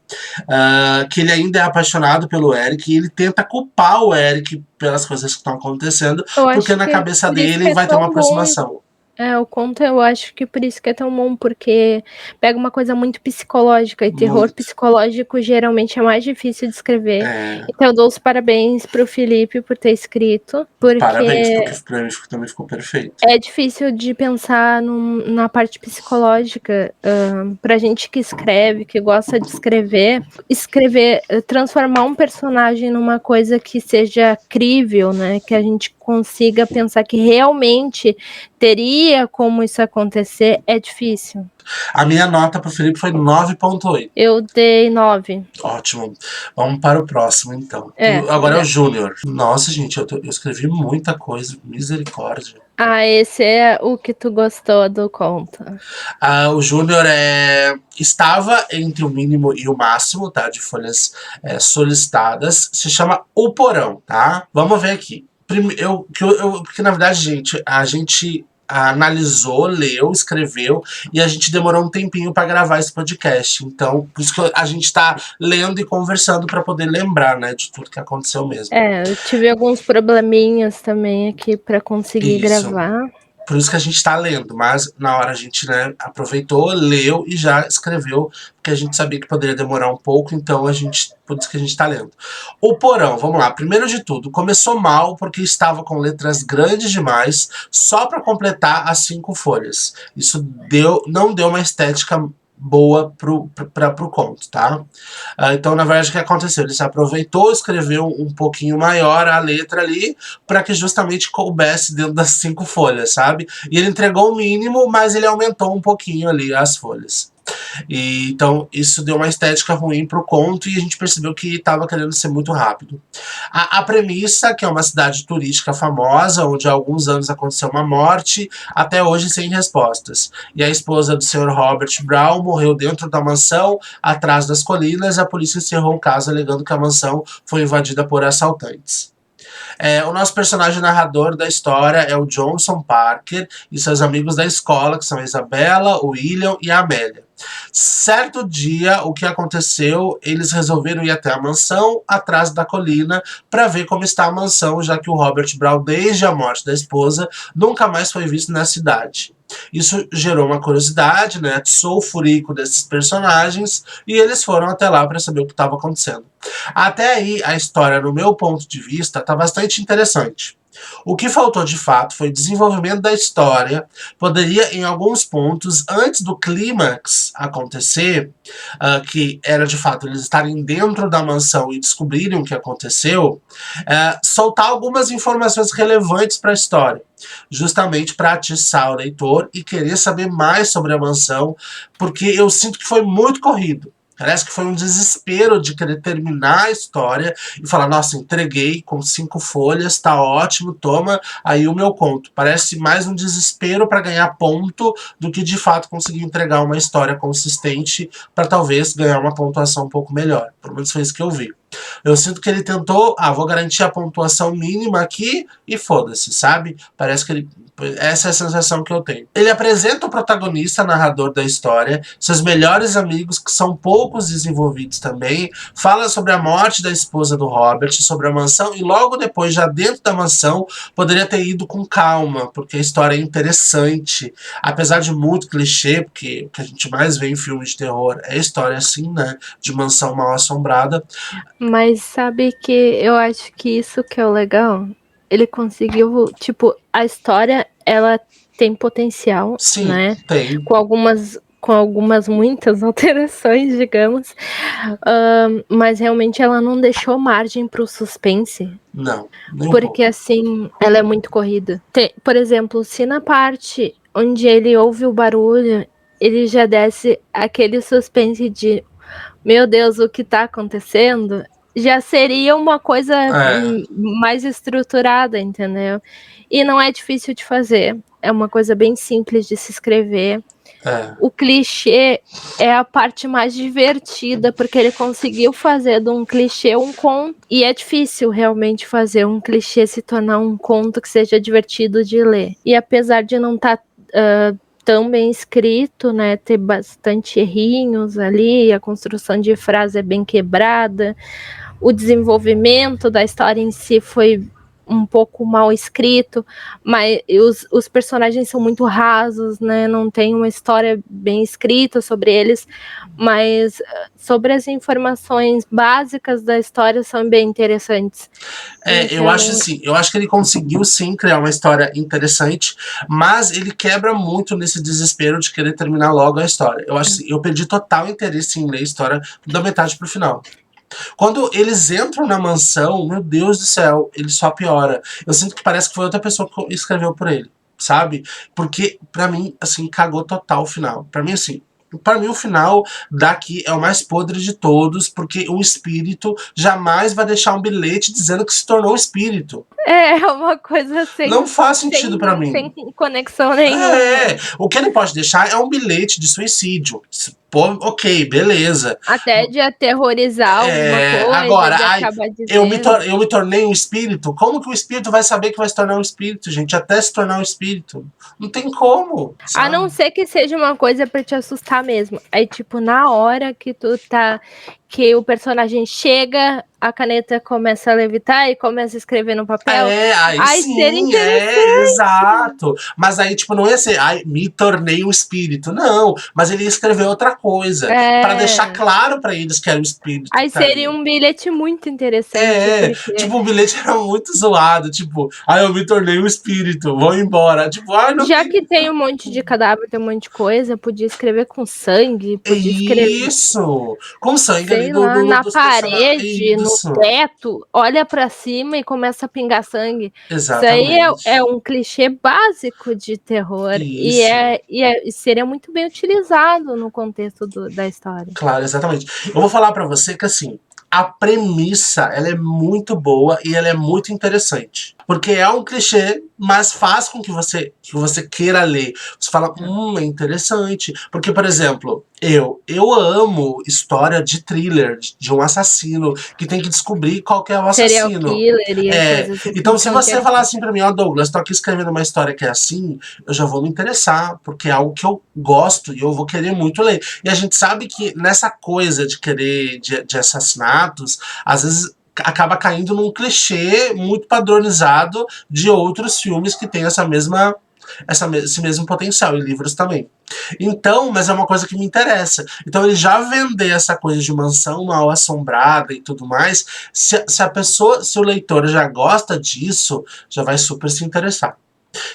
Que ele ainda é apaixonado pelo Eric. E ele tenta culpar o Eric pelas coisas que estão acontecendo. Eu Porque acho na que cabeça por isso dele que é vai ter uma tão bom. aproximação. O conto eu acho que por isso que é tão bom, porque pega uma coisa muito psicológica, e terror Muito. psicológico geralmente é mais difícil de escrever. É, Então eu dou os parabéns pro Felipe por ter escrito, parabéns, porque porque pra mim também ficou perfeito. é difícil de pensar na parte psicológica, pra gente que escreve, que gosta de escrever, transformar um personagem numa coisa que seja crível, né? Que a gente consiga pensar que realmente teria como isso acontecer, é difícil. A minha nota pro Felipe foi 9,8. Eu dei 9. Ótimo. Vamos para o próximo, então. É, Agora é o melhor. Júnior. Nossa, gente, eu escrevi muita coisa. Misericórdia. Ah, esse é o que tu gostou do conto. O Júnior estava entre o mínimo e o máximo, tá? De folhas solicitadas. Se chama O Porão, tá? Vamos ver aqui. Porque na verdade, gente, a gente analisou, leu, escreveu e a gente demorou um tempinho para gravar esse podcast. Então, por isso que a gente tá lendo e conversando para poder lembrar, né, de tudo que aconteceu mesmo. Eu tive alguns probleminhas também aqui para conseguir Isso. gravar. Por isso que a gente está lendo, mas na hora a gente, né, aproveitou, leu e já escreveu, porque a gente sabia que poderia demorar um pouco, então por isso que a gente está lendo. O Porão, vamos lá. Primeiro de tudo, começou mal porque estava com letras grandes demais, só para completar as 5 folhas. Isso não deu uma estética boa pro conto, tá? Então, na verdade, o que aconteceu? Ele se aproveitou, escreveu um pouquinho maior a letra ali, para que justamente coubesse dentro das 5 folhas, sabe? E ele entregou o mínimo, mas ele aumentou um pouquinho ali as folhas. E, então, isso deu uma estética ruim pro conto e a gente percebeu que estava querendo ser muito rápido. A premissa, que é uma cidade turística famosa, onde há alguns anos aconteceu uma morte, até hoje sem respostas. E a esposa do Sr. Robert Brown morreu dentro da mansão, atrás das colinas, e a polícia encerrou o caso alegando que a mansão foi invadida por assaltantes. O nosso personagem narrador da história é o Johnson Parker e seus amigos da escola, que são a Isabela, o William e a Amélia. Certo dia, o que aconteceu? Eles resolveram ir até a mansão, atrás da colina, para ver como está a mansão, já que o Robert Brown, desde a morte da esposa, nunca mais foi visto na cidade. Isso gerou uma curiosidade, né? Atiçou o furico desses personagens e eles foram até lá para saber o que estava acontecendo. Até aí, a história, no meu ponto de vista, está bastante interessante. O que faltou de fato foi desenvolvimento da história. Poderia, em alguns pontos, antes do clímax acontecer, que era de fato eles estarem dentro da mansão e descobrirem o que aconteceu, soltar algumas informações relevantes para a história, justamente para atiçar o leitor e querer saber mais sobre a mansão, porque eu sinto que foi muito corrido. Parece que foi um desespero de querer terminar a história e falar, nossa, entreguei com 5 folhas, tá ótimo, toma aí o meu conto. Parece mais um desespero para ganhar ponto do que de fato conseguir entregar uma história consistente para talvez ganhar uma pontuação um pouco melhor. Pelo menos foi isso que eu vi. Eu sinto que ele tentou, vou garantir a pontuação mínima aqui e foda-se, sabe? Parece que ele. Essa é a sensação que eu tenho. Ele apresenta o protagonista, narrador da história, seus melhores amigos, que são poucos desenvolvidos também, fala sobre a morte da esposa do Robert, sobre a mansão, e logo depois, já dentro da mansão, poderia ter ido com calma, porque a história é interessante. Apesar de muito clichê, porque o que a gente mais vê em filmes de terror é história assim, né? De mansão mal assombrada. Mas sabe que eu acho que isso que é o legal? Ele conseguiu, tipo, a história, ela tem potencial, Sim, né? tem. Com algumas muitas alterações, digamos. Mas realmente ela não deixou margem para o suspense. Não, nem um Porque pouco. assim, ela é muito corrida. Por exemplo, se na parte onde ele ouve o barulho, ele já desce aquele suspense de meu Deus, o que tá acontecendo? Já seria uma coisa É, mais estruturada, entendeu? E não é difícil de fazer. É uma coisa bem simples de se escrever. é. O clichê é a parte mais divertida, porque ele conseguiu fazer de um clichê um conto. E é difícil realmente fazer um clichê se tornar um conto que seja divertido de ler. E apesar de não estar tão bem escrito, né, ter bastante errinhos ali, a construção de frase é bem quebrada, o desenvolvimento da história em si foi um pouco mal escrito, mas os personagens são muito rasos, né? Não tem uma história bem escrita sobre eles, mas sobre as informações básicas da história são bem interessantes. Eu acho Então, assim, eu acho que ele conseguiu sim criar uma história interessante, mas ele quebra muito nesse desespero de querer terminar logo a história. Eu acho assim, eu perdi total interesse em ler a história da metade pro final. Quando eles entram na mansão, meu Deus do céu, ele só piora. Eu sinto que parece que foi outra pessoa que escreveu por ele, sabe? Porque, pra mim, assim, cagou total o final. Pra mim, assim, para mim o final daqui é o mais podre de todos, porque o espírito jamais vai deixar um bilhete dizendo que se tornou espírito. é uma coisa Não faz sem, sentido pra sem mim. conexão nenhuma. O que ele pode deixar é um bilhete de suicídio. Pô, ok, beleza. Até de aterrorizar alguma coisa, Agora, de ai, acabar dizendo. eu me tornei um espírito. Como que o espírito vai saber que vai se tornar um espírito, gente? Até se tornar um espírito. Não tem como, A sabe? não ser que seja uma coisa pra te assustar mesmo. Aí, tipo, na hora que tu tá. Que o personagem chega, a caneta começa a levitar e começa a escrever no papel. Aí Aí seria sim, interessante. exato. Mas aí, tipo, não ia ser, ai, me tornei um espírito. Não, mas ele ia escrever outra coisa. Pra deixar É. claro pra eles que era o espírito Aí que tá seria ali. um bilhete muito interessante, porque Tipo, o bilhete era muito zoado. Tipo, eu me tornei um espírito, vou embora. Tipo, não já tem. que tem um monte de cadáver, tem um monte de coisa, podia escrever com sangue, podia escrever, Isso! Com sangue ali sei lá, na dos personagens. parede, no Isso, teto, olha pra cima e começa a pingar sangue. Isso aí é exatamente. um clichê básico de terror Isso. e seria muito bem utilizado no contexto da história. Claro, exatamente. Eu vou falar pra você que assim, a premissa ela é muito boa e ela é muito interessante. Porque é um clichê, mas faz com que você queira ler. Você fala, é interessante. Porque, por exemplo, eu amo história de thriller, de um assassino que tem que descobrir qual que é o Serial assassino. killer e É, coisas assim então se são você falar interessantes. assim pra mim, ó Douglas, tô aqui escrevendo uma história que é assim, eu já vou me interessar, porque é algo que eu gosto e eu vou querer muito ler. E a gente sabe que nessa coisa de querer de assassinatos, às vezes acaba caindo num clichê muito padronizado de outros filmes que têm esse mesmo potencial, e livros também. Então, mas é uma coisa que me interessa. Então, ele já vender essa coisa de mansão mal assombrada e tudo mais, se a pessoa, se o leitor já gosta disso, já vai super se interessar.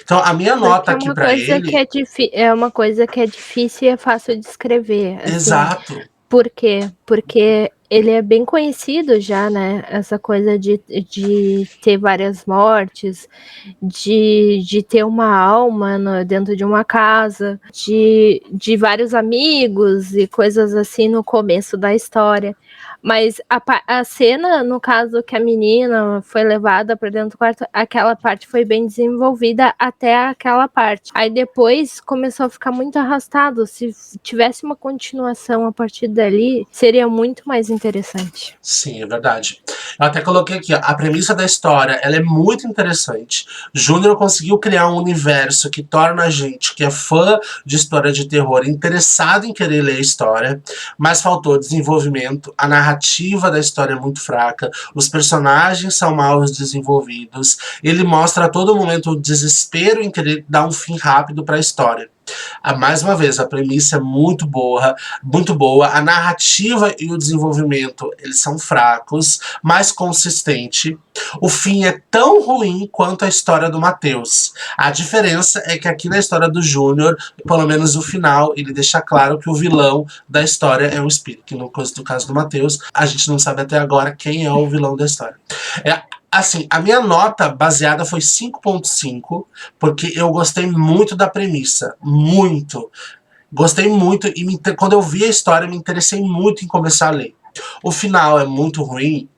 Então, a minha nota Porque é aqui uma para coisa que ele, é uma coisa que é difícil e é fácil de escrever, assim. exato. Por quê? Porque ele é bem conhecido já, né? Essa coisa de ter várias mortes, de ter uma alma dentro de uma casa, de vários amigos e coisas assim no começo da história. Mas a cena, no caso, que a menina foi levada para dentro do quarto, aquela parte foi bem desenvolvida até aquela parte. Aí depois começou a ficar muito arrastado. Se tivesse uma continuação a partir dali, seria muito mais interessante. Sim, é verdade. Eu até coloquei aqui, ó, a premissa da história, ela é muito interessante. Júnior conseguiu criar um universo que torna a gente, que é fã de história de terror, interessado em querer ler a história, mas faltou desenvolvimento, a narrativa da história é muito fraca, os personagens são mal desenvolvidos, ele mostra a todo momento o desespero em querer dar um fim rápido para a história. Mais uma vez, a premissa é muito boa. A narrativa e o desenvolvimento, eles são fracos, mas consistente. O fim é tão ruim quanto a história do Matheus. A diferença é que aqui na história do Júnior, pelo menos o final, ele deixa claro que o vilão da história é um espírito. Que no caso do Matheus, a gente não sabe até agora quem é o vilão da história. Assim, a minha nota baseada foi 5,5, porque eu gostei muito da premissa. Muito. Gostei muito e quando eu vi a história, me interessei muito em começar a ler. O final é muito ruim,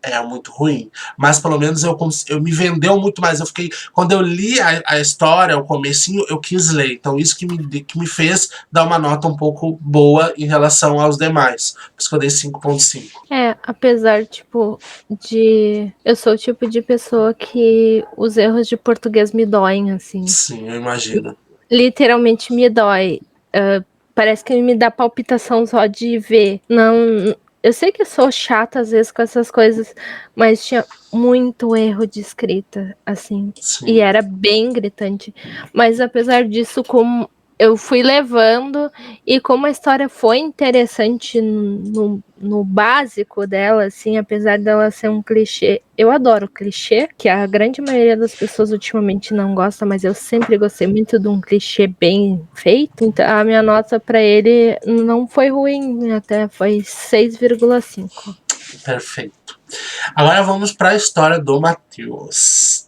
mas pelo menos eu me vendeu muito mais. Eu fiquei, quando eu li a história, o comecinho, eu quis ler. Então isso que me fez dar uma nota um pouco boa em relação aos demais. Por isso que eu dei 5,5. Apesar, tipo, eu sou o tipo de pessoa que os erros de português me doem, assim. Sim, eu imagino. Literalmente me dói. Parece que me dá palpitação só de ver. Não, eu sei que eu sou chata às vezes com essas coisas, mas tinha muito erro de escrita, assim, e Sim. era bem gritante. Mas apesar disso, como eu fui levando e como a história foi interessante no básico dela, assim, apesar dela ser um clichê. Eu adoro clichê, que a grande maioria das pessoas ultimamente não gosta, mas eu sempre gostei muito de um clichê bem feito. Então, a minha nota para ele não foi ruim, até foi 6,5. Perfeito. Agora vamos para a história do Matheus.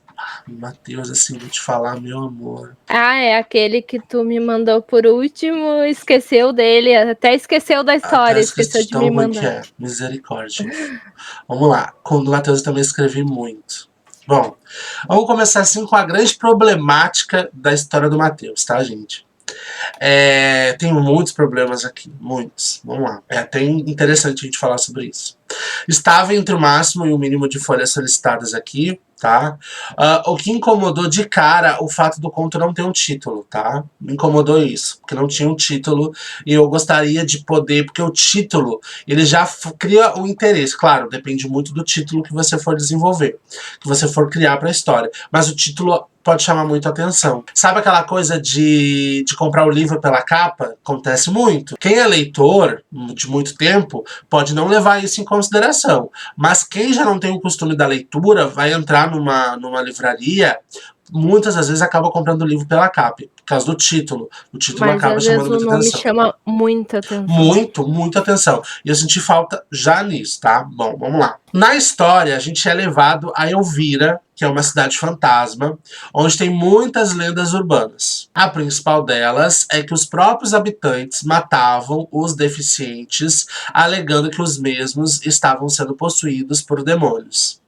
Matheus, assim, vou te falar, meu amor. É aquele que tu me mandou por último, esqueceu dele, até esqueceu da Até história, esqueci esqueceu de de tão me ruim que mandar. é. Misericórdia. Vamos lá. Com o do Matheus eu também escrevi muito. Bom, vamos começar assim com a grande problemática da história do Matheus, tá, gente? Tem muitos problemas aqui, muitos. Vamos lá. É até interessante a gente falar sobre isso. Estava entre o máximo e o mínimo de folhas solicitadas aqui, tá? O que incomodou de cara o fato do conto não ter um título, tá? Me incomodou isso, porque não tinha um título e eu gostaria de poder, porque o título, ele já cria o interesse. Claro, depende muito do título que você for desenvolver, que você for criar para a história. Mas o título pode chamar muito a atenção. Sabe aquela coisa de comprar o livro pela capa? Acontece muito. Quem é leitor de muito tempo pode não levar isso em consideração. Mas quem já não tem o costume da leitura vai entrar numa livraria muitas das vezes acaba comprando o livro pela capa, por causa do título. O título Mas acaba às vezes chamando o muita nome atenção. chama muita atenção. Muito, muita atenção. E eu senti falta já nisso, tá? Bom, vamos lá. Na história, a gente é levado a Elvira, que é uma cidade fantasma, onde tem muitas lendas urbanas. A principal delas é que os próprios habitantes matavam os deficientes, alegando que os mesmos estavam sendo possuídos por demônios.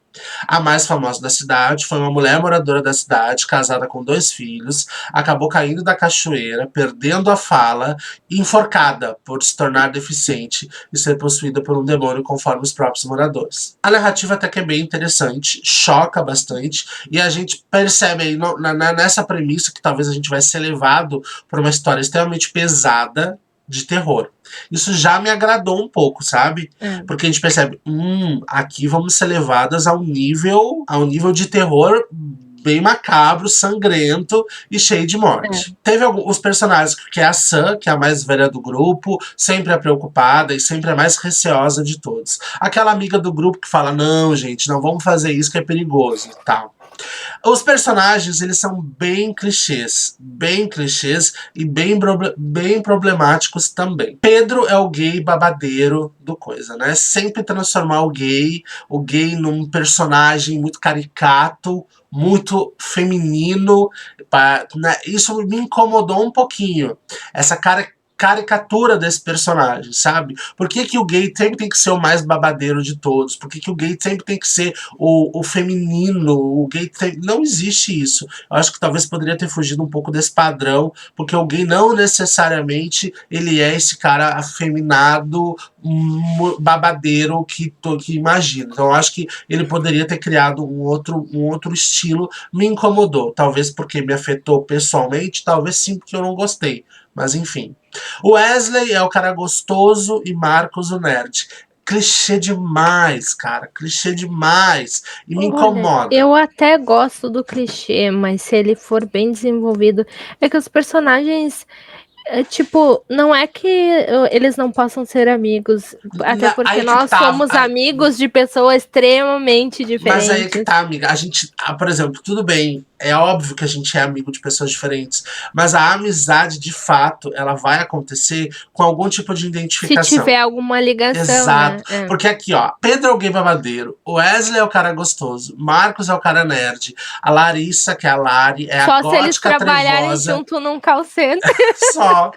A mais famosa da cidade foi uma mulher moradora da cidade, casada com 2 filhos, acabou caindo da cachoeira, perdendo a fala e enforcada por se tornar deficiente e ser possuída por um demônio, conforme os próprios moradores. A narrativa até que é bem interessante, choca bastante, e a gente percebe aí nessa premissa que talvez a gente vai ser levado por uma história extremamente pesada de terror. Isso já me agradou um pouco, sabe? Porque a gente percebe, aqui vamos ser levadas a um nível de terror bem macabro, sangrento e cheio de morte. Teve os personagens, que é a Sam, que é a mais velha do grupo, sempre a preocupada e sempre a mais receosa de todos. Aquela amiga do grupo que fala, não, gente, não vamos fazer isso que é perigoso e tal. Os personagens, eles são bem clichês e bem problemáticos também. Pedro é o gay babadeiro do coisa, né? Sempre transformar o gay num personagem muito caricato, muito feminino, né? Isso me incomodou um pouquinho. Essa caricatura desse personagem, sabe? Por que o gay sempre tem que ser o mais babadeiro de todos? Por que o gay sempre tem que ser o feminino? O gay não existe isso. Eu acho que talvez poderia ter fugido um pouco desse padrão, porque o gay não necessariamente ele é esse cara afeminado, babadeiro que imagina. Então eu acho que ele poderia ter criado um outro estilo. Me incomodou, talvez porque me afetou pessoalmente, talvez sim porque eu não gostei. Mas enfim. O Wesley é o cara gostoso e Marcos o nerd. Clichê demais, cara. Clichê demais. E me incomoda. Eu até gosto do clichê, mas se ele for bem desenvolvido, é que os personagens tipo, não é que eles não possam ser amigos, até porque Aí que nós tá. somos amigos de pessoas extremamente Mas aí que diferentes. tá, amiga. A gente, por exemplo, tudo bem. É óbvio que a gente é amigo de pessoas diferentes. Mas a amizade, de fato, ela vai acontecer com algum tipo de Se identificação. tiver alguma ligação, Exato. né? Porque aqui, ó, Pedro é o gay babadeiro, o Wesley é o cara gostoso, Marcos é o cara nerd, a Larissa, que é a Lari, é Só a se eles gótica trabalharem trevosa. junto num call center. Só.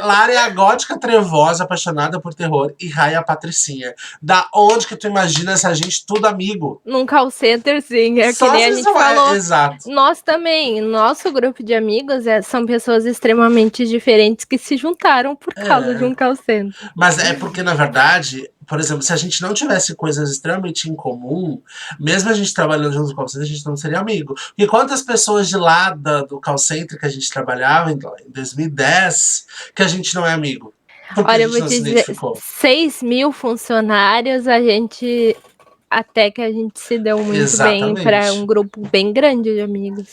Lari é a gótica trevosa, apaixonada por terror, e Rai é a patricinha. Da onde que tu imagina essa gente tudo amigo? Num call center, sim. É que Só nem a se gente não falou. exato. Nós também, nosso grupo de amigos são pessoas extremamente diferentes que se juntaram por causa de um call center. Mas é porque, na verdade, por exemplo, se a gente não tivesse coisas extremamente em comum, mesmo a gente trabalhando junto no call center, a gente não seria amigo. E quantas pessoas de lá do call center que a gente trabalhava em 2010 que a gente não é amigo? Porque a Olha, eu gente vou não te se dizer, identificou. 6.000 funcionários, até que a gente se deu muito bem para um Exatamente. grupo bem grande de amigos.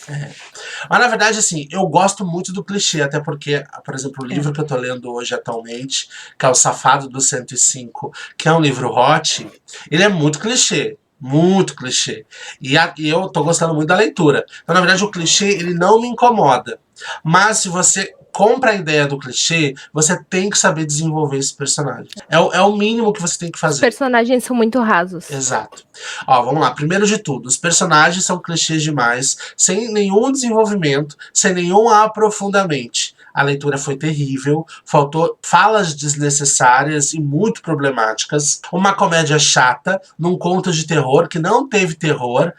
Mas na verdade, assim, eu gosto muito do clichê, até porque, por exemplo, o livro que eu tô lendo hoje atualmente, que é O Safado do 105, que é um livro hot, ele é muito clichê. Muito clichê. E eu tô gostando muito da leitura. Então, na verdade, o clichê, ele não me incomoda. Mas se você compra a ideia do clichê, você tem que saber desenvolver esse personagem. É o mínimo que você tem que Os fazer. personagens são muito rasos. Exato. Ó, vamos lá. Primeiro de tudo, os personagens são clichês demais, sem nenhum desenvolvimento, sem nenhum aprofundamento. A leitura foi terrível, faltou falas desnecessárias e muito problemáticas, uma comédia chata, num conto de terror que não teve terror.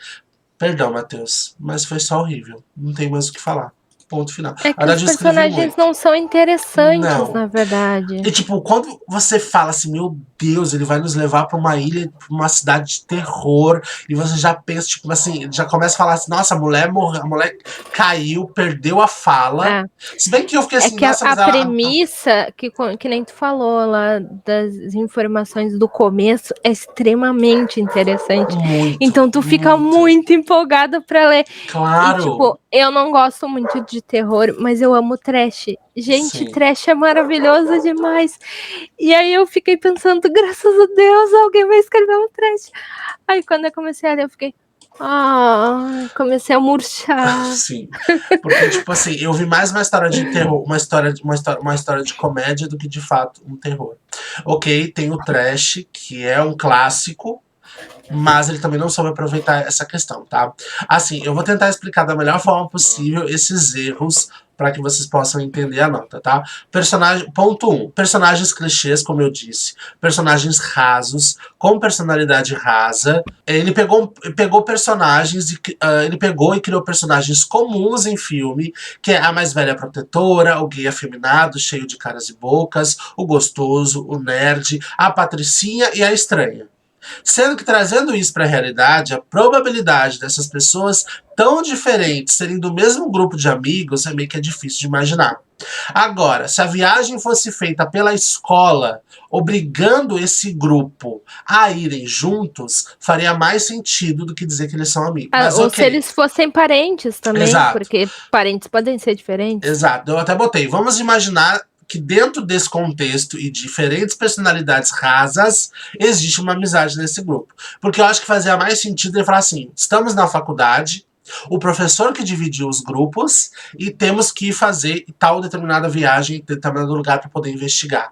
Perdão, Matheus, mas foi só horrível. Não tem mais o que falar. Ponto final. É Na que os verdade, eu escrevi personagens muito. não são interessantes, Não. na verdade. E tipo, quando você fala assim, meu Deus, ele vai nos levar pra uma ilha, pra uma cidade de terror, e você já pensa, tipo assim, já começa a falar assim, nossa, a mulher morreu, a mulher caiu, perdeu a fala. Se bem que eu fiquei É assim, que nossa, a mas ela. premissa, que nem tu falou lá, das informações do começo, é extremamente interessante. Muito, Então tu fica muito empolgada pra ler. E, claro. tipo, eu não gosto muito de terror, mas eu amo trash. Gente, Sim. trash é maravilhoso demais. E aí eu fiquei pensando, graças a Deus, alguém vai escrever um trash. Aí quando eu comecei a ler, eu fiquei, Comecei a murchar. Sim. Porque, tipo assim, eu vi mais uma história de terror, uma história de comédia do que de fato um terror. Ok, tem o Trash, que é um clássico, mas ele também não soube aproveitar essa questão, tá? Assim, eu vou tentar explicar da melhor forma possível esses erros para que vocês possam entender a nota, tá? Ponto 1. Personagens clichês, como eu disse. Personagens rasos, com personalidade rasa. Ele pegou personagens ele pegou e criou personagens comuns em filme, que é a mais velha protetora, o gay afeminado, cheio de caras e bocas, o gostoso, o nerd, a patricinha e a estranha. Sendo que trazendo isso para a realidade, a probabilidade dessas pessoas tão diferentes serem do mesmo grupo de amigos é meio que é difícil de imaginar. Agora, se a viagem fosse feita pela escola, obrigando esse grupo a irem juntos, faria mais sentido do que dizer que eles são amigos. Mas Ou se ok. eles fossem parentes também, Exato. porque parentes podem ser diferentes. Exato, eu até botei. Vamos imaginar que dentro desse contexto e diferentes personalidades rasas, existe uma amizade nesse grupo. Porque eu acho que fazia mais sentido ele falar assim: estamos na faculdade, o professor que dividiu os grupos e temos que fazer tal determinada viagem em determinado lugar para poder investigar.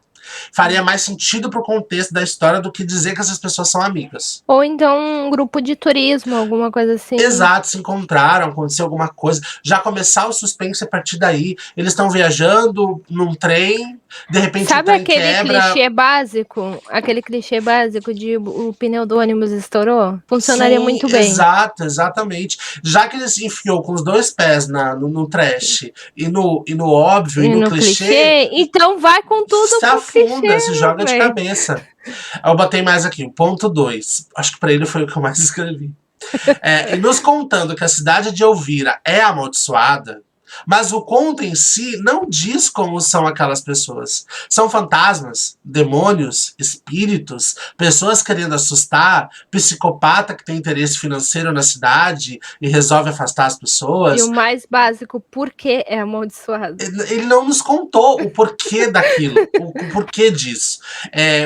Faria mais sentido pro contexto da história do que dizer que essas pessoas são amigas. Ou então um grupo de turismo, alguma coisa assim. Exato, se encontraram, aconteceu alguma coisa. Já começar o suspense a partir daí. Eles estão viajando num trem, de repente o Sabe trem aquele quebra. clichê básico? Aquele clichê básico de o pneu do ônibus estourou? Funcionaria Sim, muito bem. exato, exatamente. Já que ele se enfiou com os dois pés no trash e no óbvio e E no no clichê, então vai com tudo se pro afunda, clichê, se meu joga de velho. cabeça. Eu botei mais aqui, o ponto 2. Acho que pra ele foi o que eu mais escrevi. E nos contando que a cidade de Elvira é amaldiçoada, mas o conto em si não diz como são aquelas pessoas. São fantasmas, demônios, espíritos, pessoas querendo assustar, psicopata que tem interesse financeiro na cidade e resolve afastar as E o pessoas. mais básico, por que é amaldiçoado? Ele não nos contou o porquê daquilo, o porquê disso.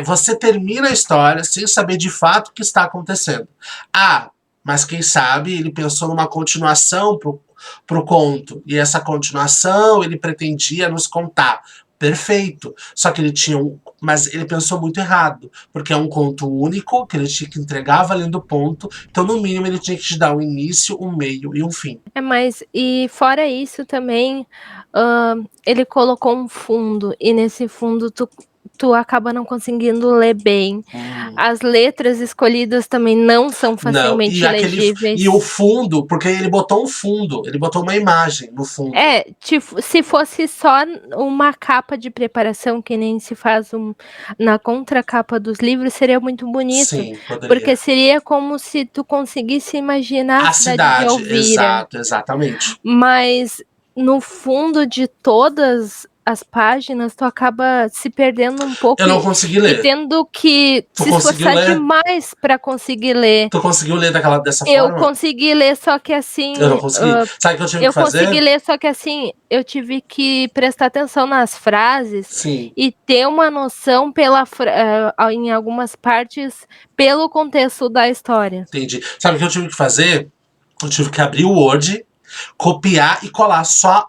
Você termina a história sem saber de fato o que está acontecendo. Mas quem sabe ele pensou numa continuação pro conto. E essa continuação ele pretendia nos contar. Perfeito. Só que ele tinha mas ele pensou muito errado. Porque é um conto único, que ele tinha que entregar valendo ponto. Então, no mínimo, ele tinha que te dar um início, um meio e um fim. Mas e fora isso também, ele colocou um fundo, e nesse fundo tu acaba não conseguindo ler bem. As letras escolhidas também não são Não, facilmente legíveis. e o fundo, porque ele botou um fundo, ele botou uma imagem no fundo. Tipo, se fosse só uma capa de preparação, que nem se faz na contracapa dos livros, seria muito bonito. Sim, poderia. Porque seria como se tu conseguisse imaginar A a cidade de Elvira. exato, exatamente. Mas no fundo de todas as páginas, tu acaba se perdendo um pouco Eu não consegui ler. e tendo que Tu se conseguiu esforçar ler? demais para conseguir ler. Tu conseguiu ler dessa Eu forma? consegui ler, só que assim. Eu não consegui. Sabe o que eu tive que Eu fazer? consegui ler, só que assim, eu tive que prestar atenção nas frases. Sim. E ter uma noção em algumas partes pelo contexto da história. Entendi. Sabe o que eu tive que fazer? Eu tive que abrir o Word, copiar e colar só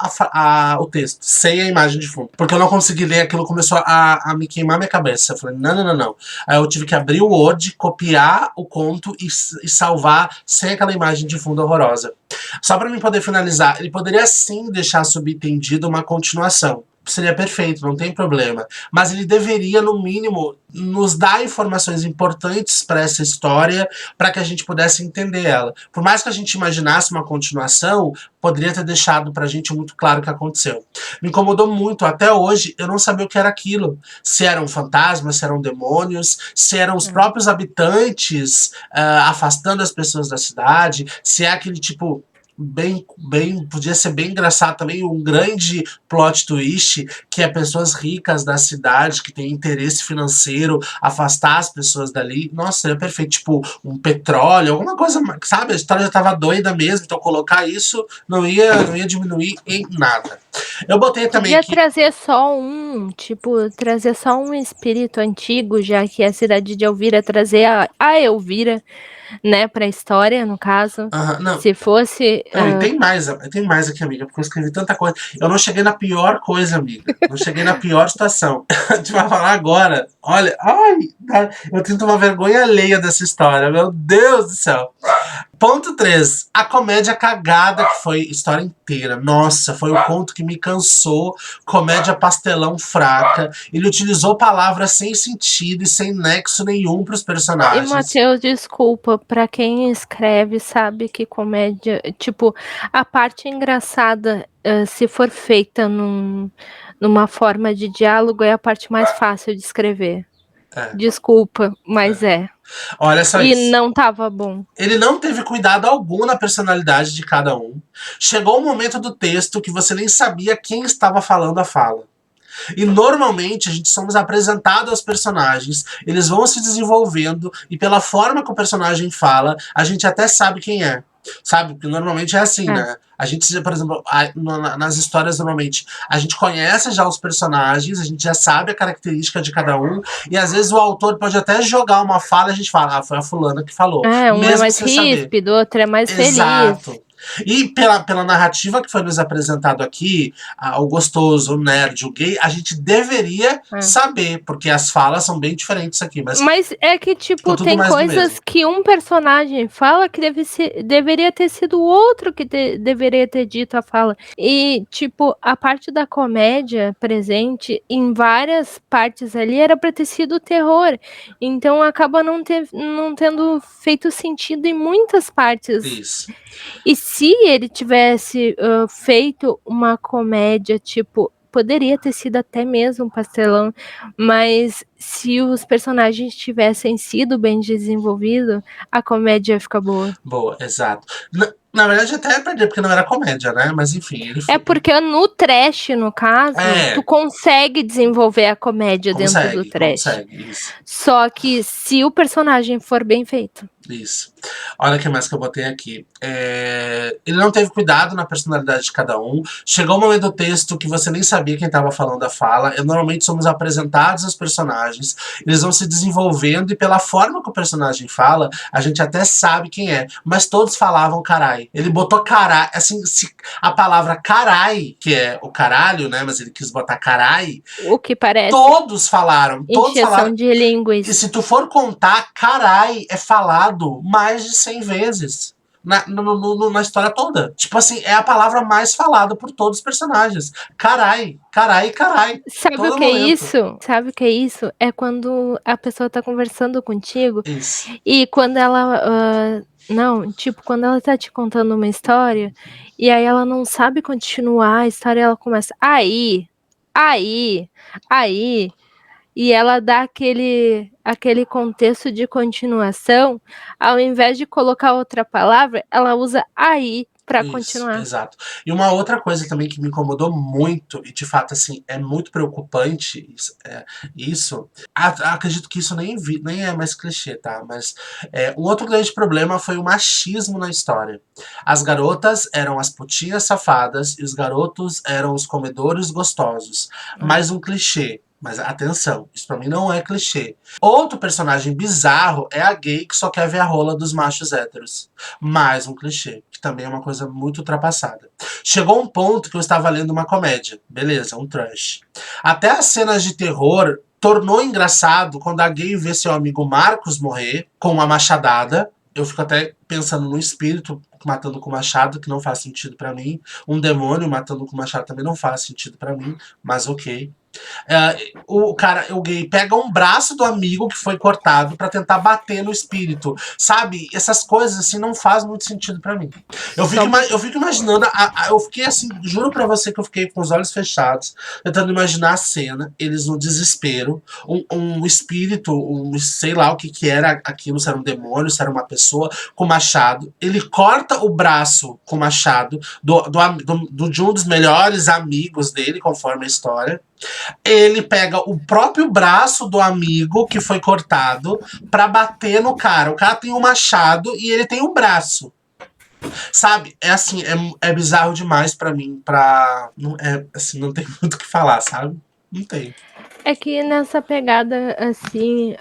o texto, sem a imagem de fundo. Porque eu não consegui ler, aquilo começou a me queimar minha cabeça. Eu falei, não. Aí eu tive que abrir o Word, copiar o conto e salvar sem aquela imagem de fundo horrorosa. Só pra mim poder finalizar, ele poderia sim deixar subentendido uma continuação. Seria perfeito, não tem problema. Mas ele deveria, no mínimo, nos dar informações importantes para essa história, para que a gente pudesse entender ela. Por mais que a gente imaginasse uma continuação, poderia ter deixado pra gente muito claro o que aconteceu. Me incomodou muito, até hoje, eu não sabia o que era aquilo. Se eram fantasmas, se eram demônios, se eram os próprios habitantes afastando as pessoas da cidade, se é aquele tipo... podia ser bem engraçado também, um grande plot twist, que é pessoas ricas da cidade, que têm interesse financeiro, afastar as pessoas dali. Nossa, seria perfeito, tipo, um petróleo, alguma coisa, sabe? A história já tava doida mesmo, então colocar isso não ia diminuir em nada. Eu botei também Podia que... trazer só trazer só um espírito antigo, já que a cidade de Elvira trazer a Elvira, né, pra história, no caso. Não, Se fosse. não, e tem mais aqui, amiga, porque eu escrevi tanta coisa. Eu não cheguei na pior coisa, amiga. Não cheguei na pior situação. A gente vai falar agora. Olha, ai, eu sinto uma vergonha alheia dessa história. Meu Deus do céu. Ponto 3. A comédia cagada, que foi a história inteira. Nossa, foi o conto que me cansou. Comédia pastelão fraca. Ele utilizou palavras sem sentido e sem nexo nenhum pros E, personagens. Matheus, desculpa, pra quem escreve, sabe que comédia. Tipo, a parte engraçada, se for feita numa forma de diálogo, é a parte mais fácil de escrever. É, Desculpa, mas é. olha só E isso. não tava bom. Ele não teve cuidado algum na personalidade de cada um. Chegou um momento do texto que você nem sabia quem estava falando a fala. E normalmente a gente somos apresentados aos personagens, eles vão se desenvolvendo, e pela forma que o personagem fala, a gente até sabe quem é. Sabe? Porque normalmente é assim, É. né? A gente, por exemplo, nas histórias, normalmente, a gente conhece já os personagens, a gente já sabe a característica de cada um, e às vezes o autor pode até jogar uma fala e a gente fala, ah, foi a fulana que falou. Um é Mesmo mais sem saber. ríspido, outro é mais feliz. Exato. E pela narrativa que foi nos apresentado aqui, o gostoso, o nerd, o gay, a gente deveria saber, porque as falas são bem diferentes aqui, Mas é que, ficou tipo, tudo tem mais do coisas mesmo. que um personagem fala que deveria ter sido o outro que deveria ter dito a fala. E, tipo, a parte da comédia presente em várias partes ali era pra ter sido terror. Então acaba não tendo feito sentido em muitas partes. Isso. E se ele tivesse feito uma comédia, tipo, poderia ter sido até mesmo um pastelão, mas se os personagens tivessem sido bem desenvolvidos, a comédia ia ficar boa. Boa, exato. Na verdade, até perder, porque não era comédia, né? Mas enfim, ele É foi. porque no trash, no caso, tu É, consegue desenvolver a comédia dentro do trash. consegue, isso. Só que se o personagem for bem feito. Isso. Olha o que mais que eu botei aqui. Ele não teve cuidado na personalidade de cada um. Chegou um momento do texto que você nem sabia quem estava falando a fala. Normalmente somos apresentados aos personagens. Eles vão se desenvolvendo e pela forma que o personagem fala, a gente até sabe quem é. Mas todos falavam carai. Ele botou carai. Assim, a palavra carai, que é o caralho, né? Mas ele quis botar carai. O que parece. Todos falaram. Encheção de línguas. E se tu for contar, carai é falado mais de 100 vezes. Na história toda. Tipo assim, é a palavra mais falada por todos os personagens. Carai, carai, carai. Sabe o que é isso? Sabe o que é isso? É quando a pessoa tá conversando contigo. Isso. E quando ela. Não, tipo, quando ela tá te contando uma história e aí ela não sabe continuar a história, ela começa aí, e ela dá aquele contexto de continuação, ao invés de colocar outra palavra, ela usa aí para continuar. Exato. E uma outra coisa também que me incomodou muito, e de fato, assim, é muito preocupante isso. Acredito que isso nem é mais clichê, tá? Mas um outro grande problema foi o machismo na história. As garotas eram as putinhas safadas e os garotos eram os comedores gostosos. Mais um clichê. Mas atenção, isso pra mim não é clichê. Outro personagem bizarro é a gay que só quer ver a rola dos machos héteros. Mais um clichê, que também é uma coisa muito ultrapassada. Chegou um ponto que eu estava lendo uma comédia. Beleza, um trash. Até as cenas de terror tornou engraçado quando a gay vê seu amigo Marcos morrer com uma machadada. Eu fico até pensando no espírito matando com machado, que não faz sentido pra mim. Um demônio matando com machado também não faz sentido pra mim, mas ok. O gay pega um braço do amigo que foi cortado pra tentar bater no espírito. Sabe? Essas coisas assim não faz muito sentido pra mim. Eu fico imaginando. Eu fiquei assim, juro pra você que eu fiquei com os olhos fechados, tentando imaginar a cena, eles no desespero, um espírito, sei lá o que era aquilo, se era um demônio, se era uma pessoa, com machado. Ele corta o braço com machado de um dos melhores amigos dele, conforme a história. Ele pega o próprio braço do amigo que foi cortado pra bater no cara. O cara tem um machado e ele tem um braço. Sabe, é assim, é bizarro demais pra mim, pra... Não, assim, não tem muito o que falar, sabe? Não tem. É que nessa pegada, assim,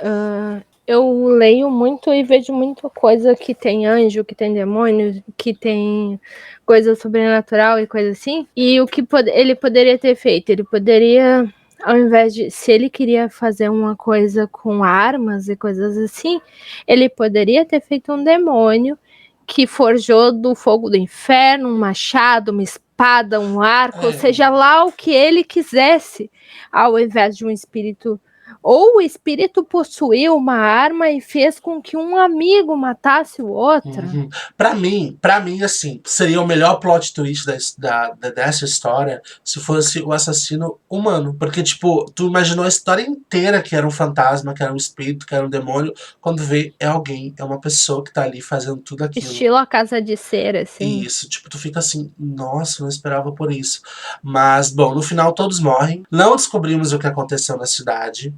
eu leio muito e vejo muita coisa que tem anjo, que tem demônio, que tem coisa sobrenatural e coisa assim. E o que ele poderia ter feito? Ele poderia, ao invés de, se ele queria fazer uma coisa com armas e coisas assim, ele poderia ter feito um demônio que forjou do fogo do inferno um machado, uma espada, um arco, ou É. seja lá o que ele quisesse, ao invés de um espírito. Ou o espírito possuiu uma arma e fez com que um amigo matasse o outro. Uhum. Pra mim, assim, seria o melhor plot twist dessa história se fosse o assassino humano. Porque, tipo, tu imaginou a história inteira que era um fantasma, que era um espírito, que era um demônio. Quando vê, é alguém, é uma pessoa que tá ali fazendo tudo aquilo. Estilo a casa de cera, assim. Isso, tipo, tu fica assim, nossa, não esperava por isso. Mas, bom, no final todos morrem. Não descobrimos o que aconteceu na cidade.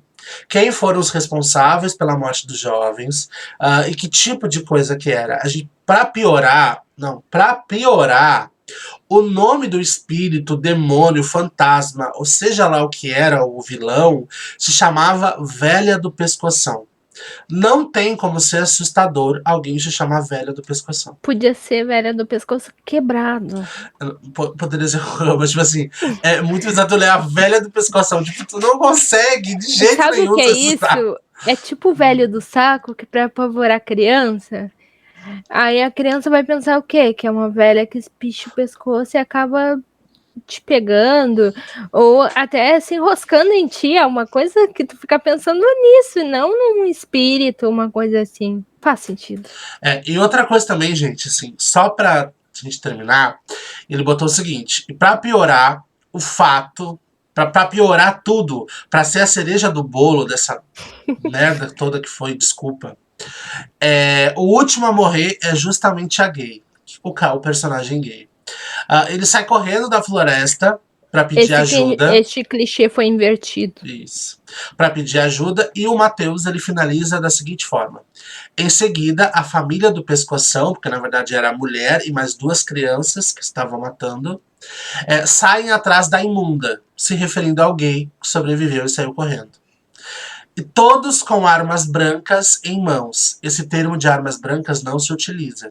Quem foram os responsáveis pela morte dos jovens. E que tipo de coisa que era. A gente, pra piorar, o nome do espírito, demônio, fantasma, ou seja lá o que era o vilão, se chamava Velha do Pescoção. Não tem como ser assustador alguém se chamar Velha do Pescoção. Podia ser velha do pescoço quebrado. Poderia ser mas tipo assim, é muito exato ler a velha do pescoção. Tipo, tu não consegue de jeito Sabe o nenhum que se é assustar. isso? É tipo o velho do saco que pra apavorar a criança. Aí a criança vai pensar o quê? Que é uma velha que espicha o pescoço e acaba te pegando, ou até se enroscando em ti. É uma coisa que tu fica pensando nisso, e não num espírito, uma coisa assim. Faz sentido. E outra coisa também, gente, assim, só pra gente terminar, ele botou o seguinte: e pra piorar o fato, pra piorar tudo, pra ser a cereja do bolo dessa merda toda que foi, desculpa, o último a morrer é justamente a gay. O personagem gay. Ele sai correndo da floresta pra pedir ajuda. Este clichê foi invertido. Isso. Para pedir ajuda, e o Matheus ele finaliza da seguinte forma: em seguida, a família do pescoção, porque na verdade era a mulher e mais duas crianças que estavam matando, saem atrás da imunda, se referindo ao gay que sobreviveu e saiu correndo. E todos com armas brancas em mãos. Esse termo de armas brancas não se utiliza.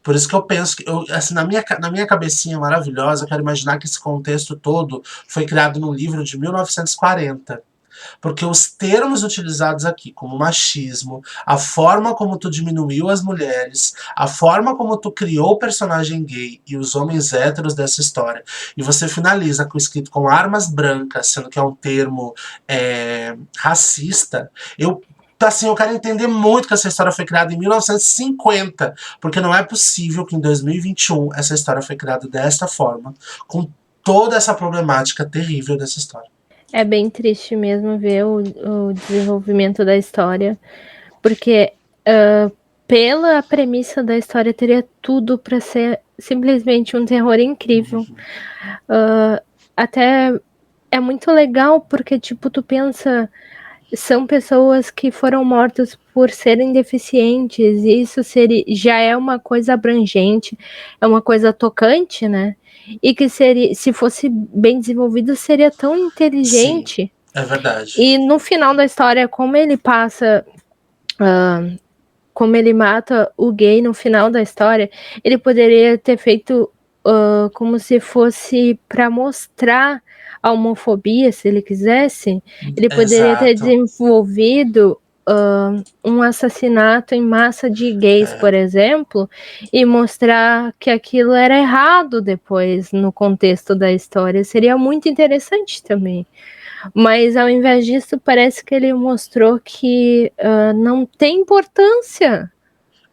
Por isso que eu penso que, assim, na minha cabecinha maravilhosa, eu quero imaginar que esse contexto todo foi criado num livro de 1940. Porque os termos utilizados aqui, como machismo, a forma como tu diminuiu as mulheres, a forma como tu criou o personagem gay e os homens héteros dessa história, e você finaliza com escrito com armas brancas, sendo que é um termo racista, eu quero entender muito que essa história foi criada em 1950, porque não é possível que em 2021 essa história foi criada desta forma, com toda essa problemática terrível dessa história. É bem triste mesmo ver o desenvolvimento da história, porque pela premissa da história teria tudo para ser simplesmente um terror incrível. Até é muito legal porque, tipo, tu pensa, são pessoas que foram mortas por serem deficientes, e isso já é uma coisa abrangente, é uma coisa tocante, né? E que seria, se fosse bem desenvolvido, seria tão Sim, inteligente. é verdade. E no final da história, como ele passa, como ele mata o gay no final da história, ele poderia ter feito como se fosse para mostrar a homofobia, se ele quisesse. Ele poderia ter Exato. desenvolvido um assassinato em massa de gays, por exemplo, e mostrar que aquilo era errado depois no contexto da história. Seria muito interessante também. Mas ao invés disso, parece que ele mostrou que não tem importância.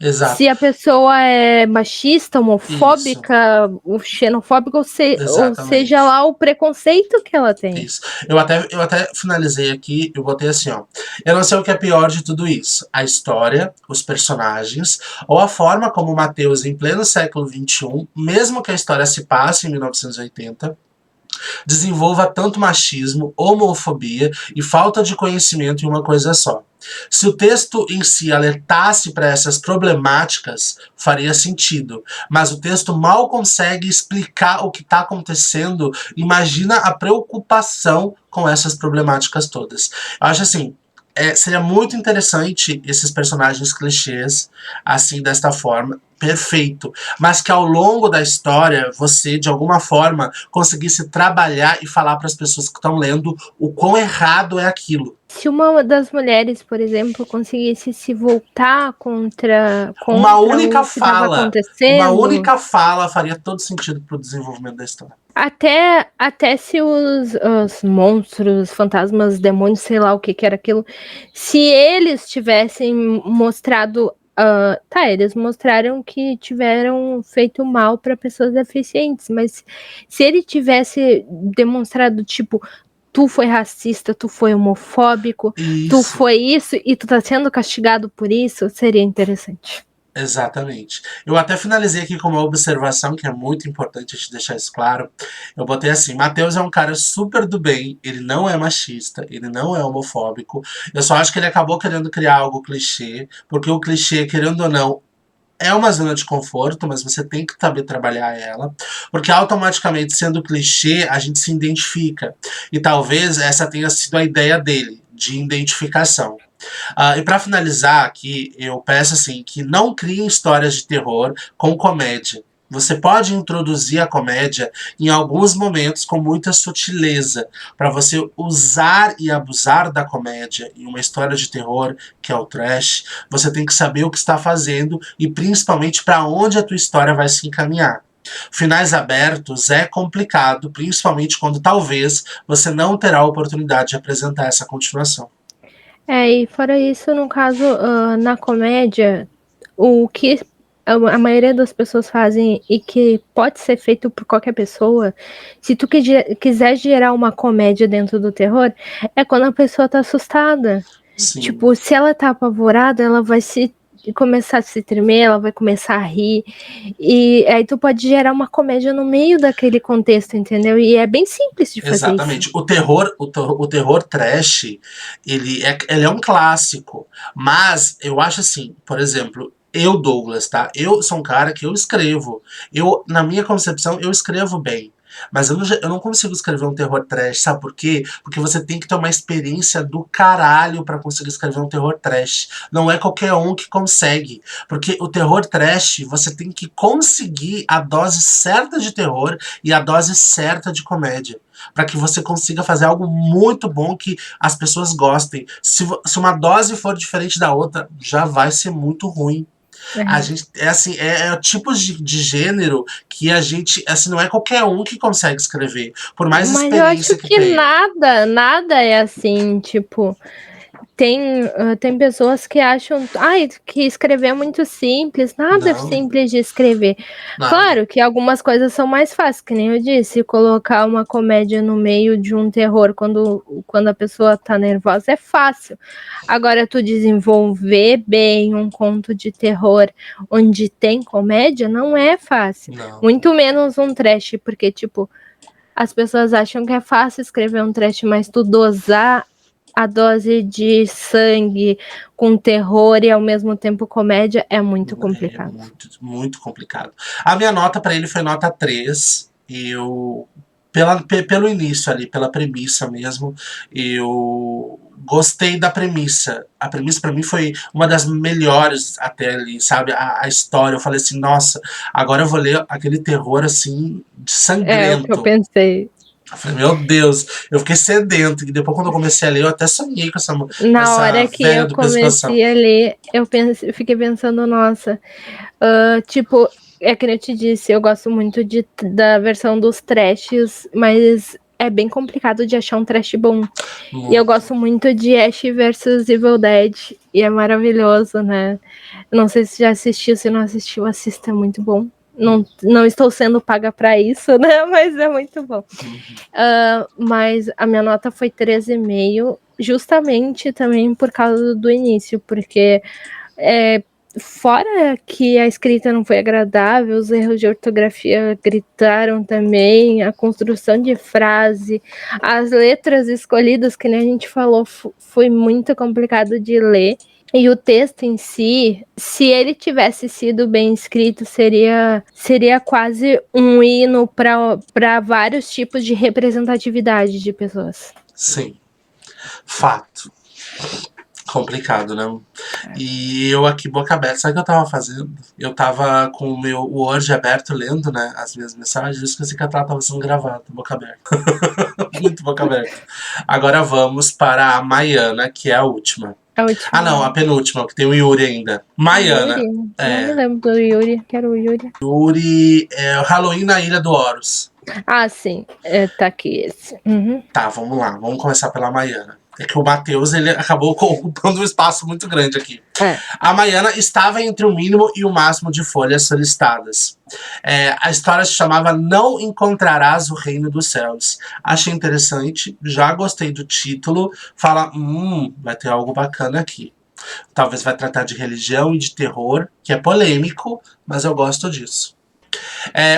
Exato. Se a pessoa é machista, Isso. homofóbica, xenofóbica, ou seja Exatamente. lá o preconceito que ela tem. Isso. Eu até finalizei aqui, eu botei assim, ó. Eu não sei o que é pior de tudo isso. A história, os personagens, ou a forma como o Matheus, em pleno século XXI, mesmo que a história se passe em 1980, desenvolva tanto machismo, homofobia e falta de conhecimento em uma coisa só. Se o texto em si alertasse para essas problemáticas, faria sentido. Mas o texto mal consegue explicar o que está acontecendo. Imagina a preocupação com essas problemáticas todas. Eu acho assim, seria muito interessante esses personagens clichês, assim, desta forma, perfeito. Mas que ao longo da história, você, de alguma forma, conseguisse trabalhar e falar para as pessoas que estão lendo o quão errado é aquilo. Se uma das mulheres, por exemplo, conseguisse se voltar contra Uma o única que estava fala, uma acontecendo, única fala faria todo sentido pro desenvolvimento da história. até se os monstros, fantasmas, demônios, sei lá o que era aquilo, se eles tivessem mostrado. Tá, eles mostraram que tiveram feito mal para pessoas deficientes, mas se ele tivesse demonstrado, tipo, tu foi racista, tu foi homofóbico, tu Isso. foi isso e tu tá sendo castigado por isso, seria interessante. Exatamente. Eu até finalizei aqui com uma observação que é muito importante te deixar isso claro. Eu botei assim: Matheus é um cara super do bem, ele não é machista, ele não é homofóbico. Eu só acho que ele acabou querendo criar algo clichê, porque o clichê, querendo ou não, é uma zona de conforto, mas você tem que saber trabalhar ela, porque automaticamente, sendo clichê, a gente se identifica. E talvez essa tenha sido a ideia dele, de identificação. E para finalizar aqui, eu peço assim que não criem histórias de terror com comédia. Você pode introduzir a comédia em alguns momentos com muita sutileza, para você usar e abusar da comédia em uma história de terror, que é o trash. Você tem que saber o que está fazendo e principalmente para onde a tua história vai se encaminhar. Finais abertos é complicado, principalmente quando talvez você não terá a oportunidade de apresentar essa continuação. E fora isso, no caso, na comédia, o que a maioria das pessoas fazem e que pode ser feito por qualquer pessoa, se tu quiser gerar uma comédia dentro do terror, é quando a pessoa tá assustada. Sim. Tipo, se ela tá apavorada, ela vai começar a se tremer, ela vai começar a rir. E aí tu pode gerar uma comédia no meio daquele contexto, entendeu? E é bem simples de fazer isso. Exatamente. O terror trash, ele é um clássico. Mas eu acho assim, por exemplo, eu, Douglas, tá? Eu sou um cara que eu escrevo. Na minha concepção, eu escrevo bem. Mas eu não consigo escrever um terror trash, sabe por quê? Porque você tem que ter uma experiência do caralho pra conseguir escrever um terror trash. Não é qualquer um que consegue. Porque o terror trash, você tem que conseguir a dose certa de terror e a dose certa de comédia para que você consiga fazer algo muito bom que as pessoas gostem. Se uma dose for diferente da outra, já vai ser muito ruim. A É. gente é assim, é tipos de gênero que a gente, assim, não é qualquer um que consegue escrever, por mais Mas eu acho experiência que que tenha. nada é assim, tipo, tem pessoas que acham, que escrever é muito simples, nada é Não, simples de escrever. nada. Claro que algumas coisas são mais fáceis, que nem eu disse, colocar uma comédia no meio de um terror quando a pessoa tá nervosa é fácil. Agora, tu desenvolver bem um conto de terror onde tem comédia não é fácil. Não. Muito menos um trash, porque, tipo, as pessoas acham que é fácil escrever um trash, mas tu dosar a dose de sangue com terror e ao mesmo tempo comédia é muito É complicado. muito, muito complicado. A minha nota para ele foi nota 3. Eu, pelo início ali, pela premissa mesmo, eu gostei da premissa. A premissa para mim foi uma das melhores até ali, sabe? A história. Eu falei assim, nossa, agora eu vou ler aquele terror assim, É o que eu sangrento. pensei. Eu falei, meu Deus, eu fiquei sedento. E depois, quando eu comecei a ler, eu até sonhei com essa, Na essa hora que velha eu do pescoção. comecei a ler, eu fiquei pensando, nossa, tipo, é que eu te disse, eu gosto muito da versão dos trashes, mas é bem complicado de achar um trash bom. E eu Muito. gosto muito de Ash versus Evil Dead, e é maravilhoso, né? Não sei se já assistiu, se não assistiu, assista, é muito bom. Não estou sendo paga para isso, né? Mas é muito bom. Mas a minha nota foi 13,5, justamente também por causa do início, porque fora que a escrita não foi agradável, os erros de ortografia gritaram também, a construção de frase, as letras escolhidas, que nem a gente falou, foi muito complicado de ler. E o texto em si, se ele tivesse sido bem escrito, seria quase um hino para vários tipos de representatividade de pessoas. Sim, fato. Complicado, né? E eu aqui, boca aberta, sabe o que eu tava fazendo? Eu tava com o meu Word aberto, lendo, né, as minhas mensagens, eu esqueci que a tela tava sendo gravada, boca aberta. Muito boca aberta. Agora vamos para a Maiana, que é a última. A última. Ah, não, a penúltima, que tem o Yuri ainda. Maiana. Yuri? Não me lembro do Yuri, quero o Yuri. Yuri é o Halloween na Ilha do Horus. Ah, sim, tá aqui esse. Uhum. Tá, vamos lá, vamos começar pela Maiana. É que o Matheus, ele acabou ocupando um espaço muito grande aqui. A Maiana estava entre o mínimo e o máximo de folhas solicitadas. A história se chamava Não Encontrarás o Reino dos Céus. Achei interessante, já gostei do título. Fala, vai ter algo bacana aqui. Talvez vai tratar de religião e de terror, que é polêmico, mas eu gosto disso.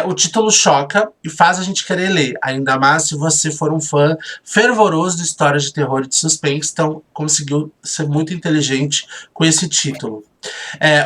O título choca e faz a gente querer ler, ainda mais se você for um fã fervoroso de histórias de terror e de suspense, então conseguiu ser muito inteligente com esse título.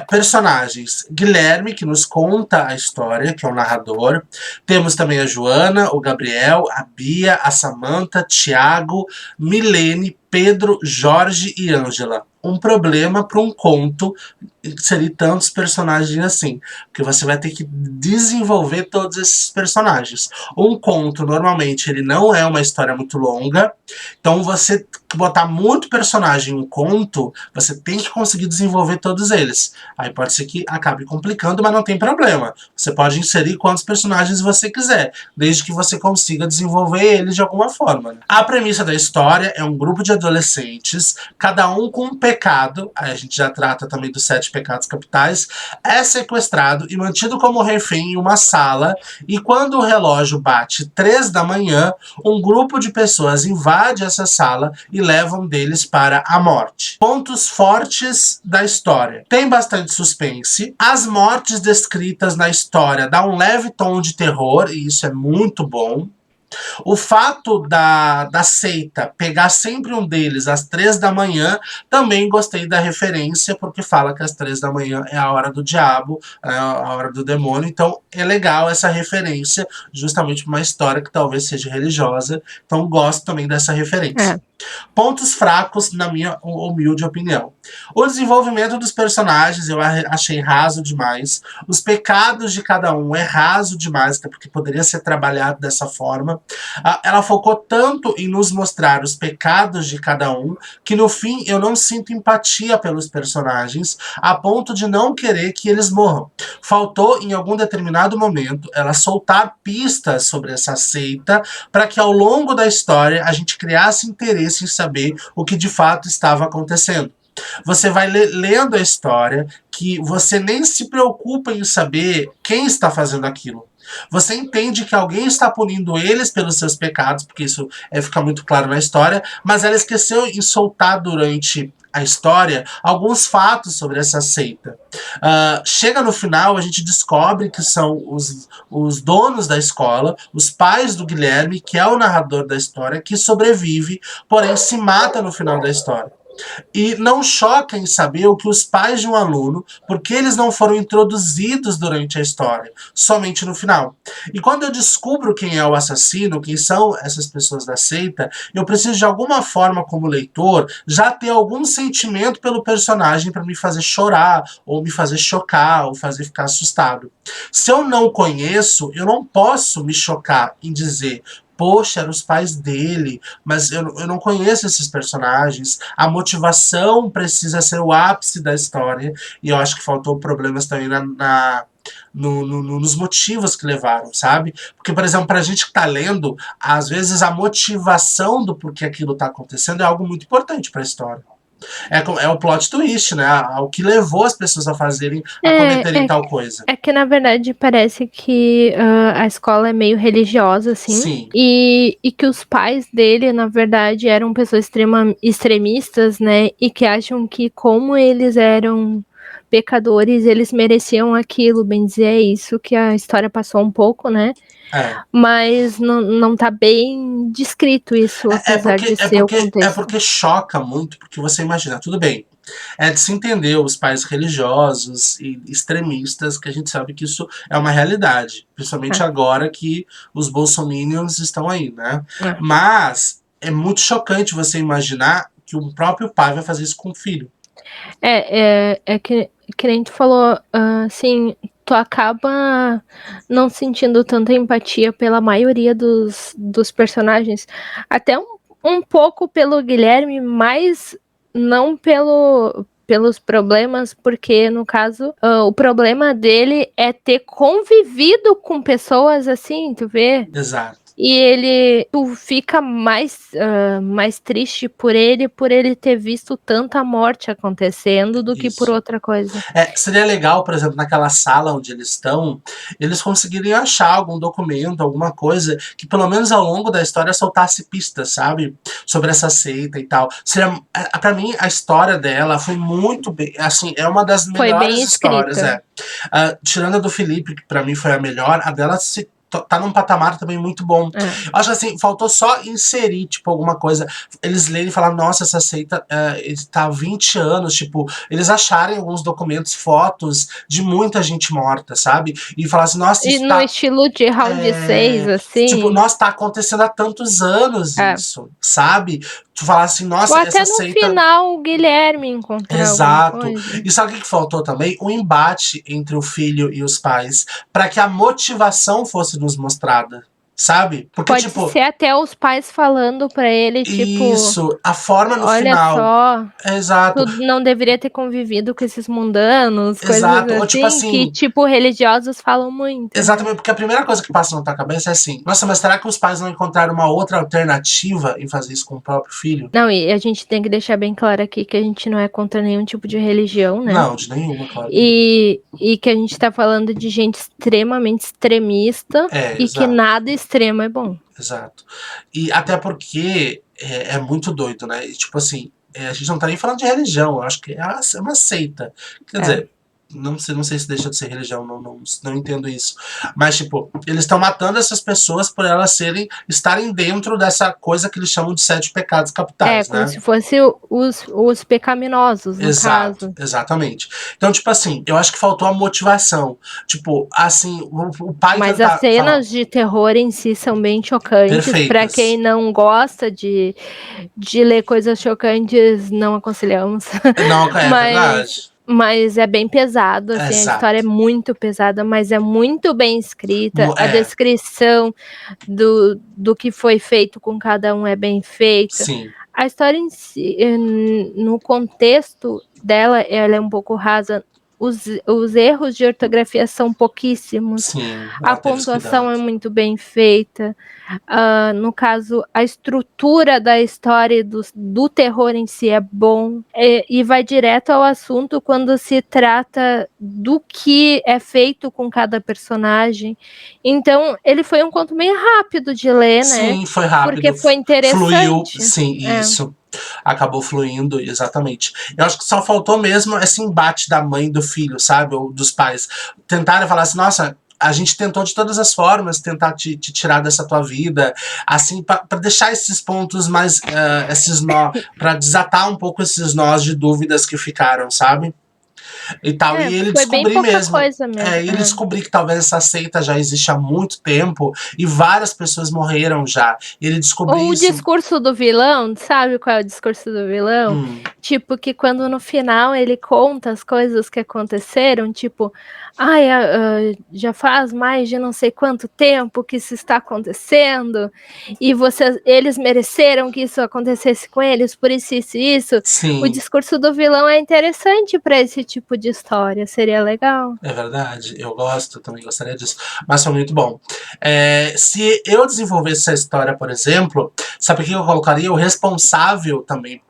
Personagens: Guilherme, que nos conta a história, que é o narrador. Temos também a Joana, o Gabriel, a Bia, a Samantha, Tiago, Milene, Pedro, Jorge e Ângela. Um problema para um conto inserir tantos personagens assim, porque você vai ter que desenvolver todos esses personagens. Um conto, normalmente, ele não é uma história muito longa, então você botar muito personagem em um conto, você tem que conseguir desenvolver todos eles. Aí pode ser que acabe complicando, mas não tem problema. Você pode inserir quantos personagens você quiser, desde que você consiga desenvolver eles de alguma forma. A premissa da história é um grupo de adolescentes, cada um com um pecado, aí a gente já trata também dos 7 pecados capitais, é sequestrado e mantido como refém em uma sala, e quando o relógio bate 3 da manhã, um grupo de pessoas invade essa sala e levam deles para a morte. Pontos fortes da história: tem bastante suspense, as mortes descritas na história dão um leve tom de terror, e isso é muito bom. O fato da seita pegar sempre um deles às 3 da manhã, também gostei da referência, porque fala que às 3 da manhã é a hora do diabo, é a hora do demônio, então é legal essa referência, justamente para uma história que talvez seja religiosa, então gosto também dessa referência. Pontos fracos, na minha humilde opinião: o desenvolvimento dos personagens eu achei raso demais. Os pecados de cada um é raso demais, até porque poderia ser trabalhado dessa forma. Ela focou tanto em nos mostrar os pecados de cada um, que no fim eu não sinto empatia pelos personagens, a ponto de não querer que eles morram. Faltou, em algum determinado momento, ela soltar pistas sobre essa seita, para que ao longo da história a gente criasse interesse em saber o que de fato estava acontecendo. Você vai lendo a história, que você nem se preocupa em saber quem está fazendo aquilo. Você entende que alguém está punindo eles pelos seus pecados, porque isso fica muito claro na história, mas ela esqueceu em soltar durante a história alguns fatos sobre essa seita. Chega no final, a gente descobre que são os donos da escola, os pais do Guilherme, que é o narrador da história, que sobrevive, porém se mata no final da história. E não choca em saber o que os pais de um aluno, porque eles não foram introduzidos durante a história, somente no final. E quando eu descubro quem é o assassino, quem são essas pessoas da seita, eu preciso de alguma forma, como leitor, já ter algum sentimento pelo personagem para me fazer chorar, ou me fazer chocar, ou fazer ficar assustado. Se eu não conheço, eu não posso me chocar em dizer: poxa, eram os pais dele, mas eu não conheço esses personagens. A motivação precisa ser o ápice da história, e eu acho que faltou problemas também nos motivos que levaram, sabe? Porque, por exemplo, pra gente que tá lendo, às vezes a motivação do porquê aquilo tá acontecendo é algo muito importante pra história. É o plot twist, né? O que levou as pessoas a fazerem, a cometerem tal coisa. É que, na verdade, parece que a escola é meio religiosa, assim. Sim. E que os pais dele, na verdade, eram pessoas extremistas, né? E que acham que, como eles eram pecadores, eles mereciam aquilo, bem dizer, é isso que a história passou um pouco, né? É. Mas não tá bem descrito isso, apesar de ser o É contexto. porque choca muito, porque você imagina, tudo bem. É de se entender os pais religiosos e extremistas, que a gente sabe que isso é uma realidade. Principalmente É, agora que os bolsominions estão aí, né? é. Mas é muito chocante você imaginar que o próprio pai vai fazer isso com o filho. É que nem tu falou, assim, tu acaba não sentindo tanta empatia pela maioria dos personagens. Até um pouco pelo Guilherme, mas não pelos problemas, porque no caso, o problema dele é ter convivido com pessoas assim, tu vê? Exato. E tu fica mais triste por ele ter visto tanta morte acontecendo do que por Isso. outra coisa. Seria legal, por exemplo, naquela sala onde eles estão, eles conseguirem achar algum documento, alguma coisa que pelo menos ao longo da história soltasse pistas, sabe? Sobre essa seita e tal. Seria, para mim, a história dela foi muito bem, assim, é uma das Foi bem melhores histórias, escrita. é. Tirando a do Felipe, que pra mim foi a melhor, a dela tá num patamar também muito bom. É. Acho assim, faltou só inserir, tipo, alguma coisa. Eles lerem e falar, nossa, essa seita está há 20 anos, tipo, eles acharem alguns documentos, fotos de muita gente morta, sabe? E falar assim, nossa, E isso no tá. estilo de round 6, Tipo, assim. nossa, tá acontecendo há tantos anos É. isso, sabe? Tu falar assim, Ou nossa, até essa no seita. final o Guilherme encontrar alguma Exato. coisa. E sabe o que faltou também? O embate entre o filho e os pais, para que a motivação fosse nos mostrada, sabe? Porque, Pode tipo, ser até os pais falando pra ele, tipo, isso, a forma no olha final. só, Exato, tu não deveria ter convivido com esses mundanos, coisas exato. Ou tipo assim, que, assim, tipo, religiosos falam muito, né? exatamente, porque a primeira coisa que passa na tua cabeça é assim, nossa, mas será que os pais não encontraram uma outra alternativa em fazer isso com o próprio filho? Não, e a gente tem que deixar bem claro aqui que a gente não é contra nenhum tipo de religião, né? Não, de nenhuma, claro que não. E que a gente tá falando de gente extremamente extremista e que Exato, nada extremo é bom. exato. E até porque é muito doido, né? E, tipo assim, a gente não tá nem falando de religião, eu acho que é uma seita. Quer É. dizer, não sei se deixa de ser religião, não entendo isso. Mas, tipo, eles estão matando essas pessoas por elas estarem dentro dessa coisa que eles chamam de 7 pecados É, capitais, como né? se fosse os pecaminosos, no Exato, caso. exatamente. Então, tipo assim, eu acho que faltou a motivação. Tipo, assim, o pai Mas as tentar falar cenas de terror em si são bem chocantes. Pra quem perfeitas. não gosta de ler coisas chocantes, não aconselhamos. Não, é mas, verdade. mas é bem pesado, assim, a história é Exato. muito pesada, mas é muito bem escrita. A É, descrição do que foi feito com cada um é bem feita. sim, A história em si, no contexto dela, ela é um pouco rasa. Os erros de ortografia são pouquíssimos. sim, A ela teve esse pontuação cuidado. é muito bem feita. No caso, a estrutura da história do terror em si é bom. E vai direto ao assunto quando se trata do que é feito com cada personagem. Então, ele foi um conto meio rápido de ler, né? Sim, foi Porque rápido, foi fluiu, interessante. sim, É. isso. Acabou fluindo, exatamente. Eu acho que só faltou mesmo esse embate da mãe e do filho, sabe? Ou dos pais. Tentaram falar assim, nossa, a gente tentou de todas as formas tentar te tirar dessa tua vida, assim, para deixar esses pontos mais, esses nós, para desatar um pouco esses nós de dúvidas que ficaram, sabe? E tal. E ele Foi bem descobrir pouca mesmo. coisa mesmo. Ele descobrir que talvez essa seita já existe há muito tempo e várias pessoas morreram já. Ele descobrir Ou o isso. discurso do vilão, sabe qual é o discurso do vilão? Hum, Tipo, que quando no final ele conta as coisas que aconteceram, tipo, ai, já faz mais de não sei quanto tempo que isso está acontecendo, e eles mereceram que isso acontecesse com eles, por isso e isso. O sim, discurso do vilão é interessante para esse tipo de história, seria legal. é verdade. Eu gosto, também gostaria disso. Mas foi muito bom. Se eu desenvolvesse essa história, por exemplo, sabe o que eu colocaria? O responsável também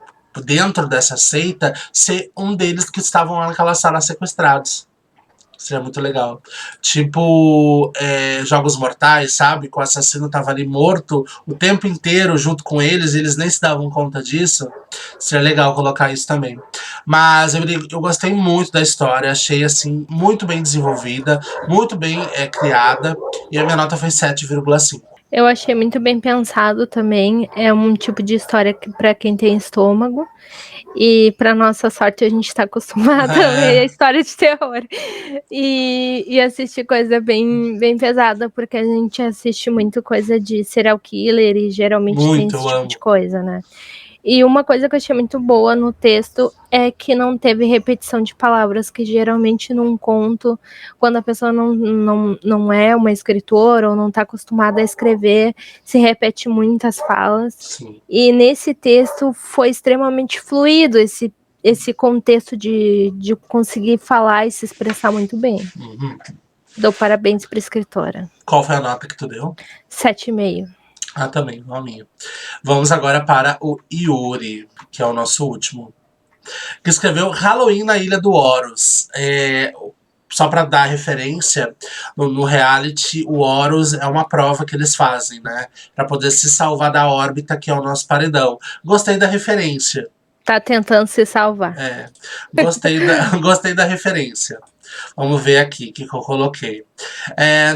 dentro dessa seita ser um deles que estavam lá naquela sala sequestrados. Seria muito legal. Tipo, Jogos Mortais, sabe? Que o assassino tava ali morto o tempo inteiro junto com eles e eles nem se davam conta disso. Seria legal colocar isso também. Mas eu gostei muito da história, achei assim, muito bem desenvolvida, muito bem criada, e a minha nota foi 7,5. Eu achei muito bem pensado também. É um tipo de história que para quem tem estômago. E para nossa sorte a gente está acostumado a ler a história de terror e assistir coisa bem pesada, porque a gente assiste muito coisa de serial killer e geralmente tem Muito, esse eu tipo amo. de coisa, né? E uma coisa que eu achei muito boa no texto é que não teve repetição de palavras, que geralmente num conto, quando a pessoa não é uma escritora ou não está acostumada a escrever, se repete muitas falas. Sim. E nesse texto foi extremamente fluido esse contexto de conseguir falar e se expressar muito bem. Uhum. Dou parabéns para a escritora. Qual foi a nota que tu deu? 7,5. Ah, também, igual a minha. Vamos agora para o Yuri, que é o nosso último. Que escreveu Halloween na Ilha do Horus. Só para dar referência, no reality, o Horus é uma prova que eles fazem, né? Para poder se salvar da órbita, que é o nosso paredão. Gostei da referência. Tá tentando se salvar. Gostei da referência. Vamos ver aqui o que eu coloquei.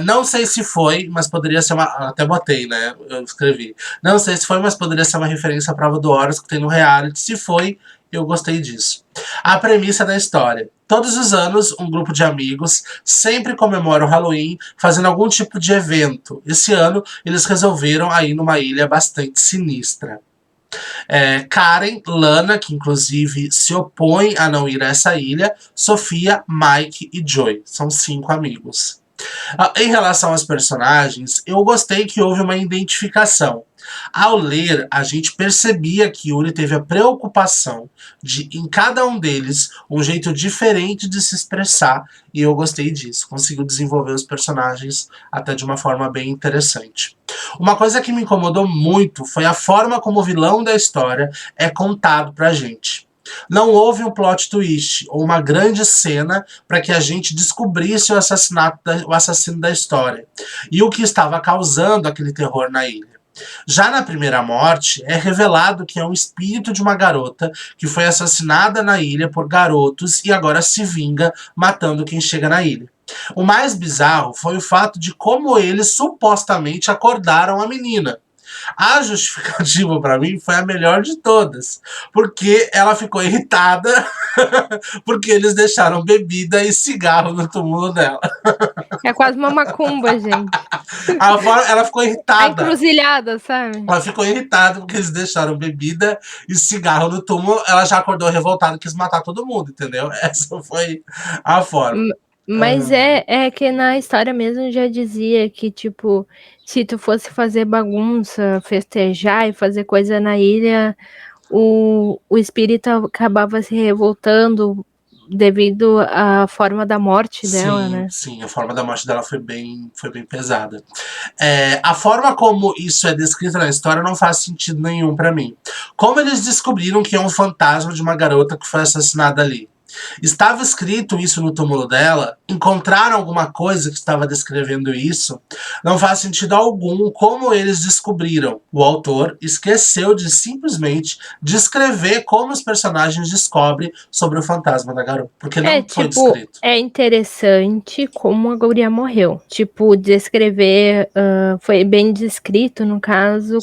Não sei se foi, mas poderia ser uma. Até botei, né? Eu escrevi. Não sei se foi, mas poderia ser uma referência à prova do Horus que tem no reality. Se foi, eu gostei disso. A premissa da história. Todos os anos, um grupo de amigos sempre comemora o Halloween fazendo algum tipo de evento. Esse ano, eles resolveram ir numa ilha bastante sinistra. Karen, Lana, que inclusive se opõe a não ir a essa ilha, Sofia, Mike e Joy. São 5 amigos. Em relação aos personagens, eu gostei que houve uma identificação. Ao ler, a gente percebia que Yuri teve a preocupação de, em cada um deles, um jeito diferente de se expressar, e eu gostei disso. Conseguiu desenvolver os personagens até de uma forma bem interessante. Uma coisa que me incomodou muito foi a forma como o vilão da história é contado pra gente. Não houve um plot twist ou uma grande cena para que a gente descobrisse o assassino da história e o que estava causando aquele terror na ilha. Já na primeira morte, é revelado que é um espírito de uma garota que foi assassinada na ilha por garotos e agora se vinga matando quem chega na ilha. O mais bizarro foi o fato de como eles supostamente acordaram a menina. A justificativa para mim foi a melhor de todas, porque ela ficou irritada porque eles deixaram bebida e cigarro no túmulo dela. É quase uma macumba, gente. Ela ficou A irritada. encruzilhada, sabe? Ela ficou irritada porque eles deixaram bebida e cigarro no túmulo. Ela já acordou revoltada e quis matar todo mundo, entendeu? Essa foi a forma. Mas é que na história mesmo já dizia que, tipo, se tu fosse fazer bagunça, festejar e fazer coisa na ilha, o espírito acabava se revoltando devido à forma da morte dela, né? Sim, a forma da morte dela foi bem pesada. A forma como isso é descrito na história não faz sentido nenhum pra mim. Como eles descobriram que é um fantasma de uma garota que foi assassinada ali? Estava escrito isso no túmulo dela? Encontraram alguma coisa que estava descrevendo isso? Não faz sentido algum como eles descobriram. O autor esqueceu de simplesmente descrever como os personagens descobrem sobre o fantasma da garota. Porque não foi descrito. É interessante como a guria morreu. Tipo, descrever, foi bem descrito, no caso,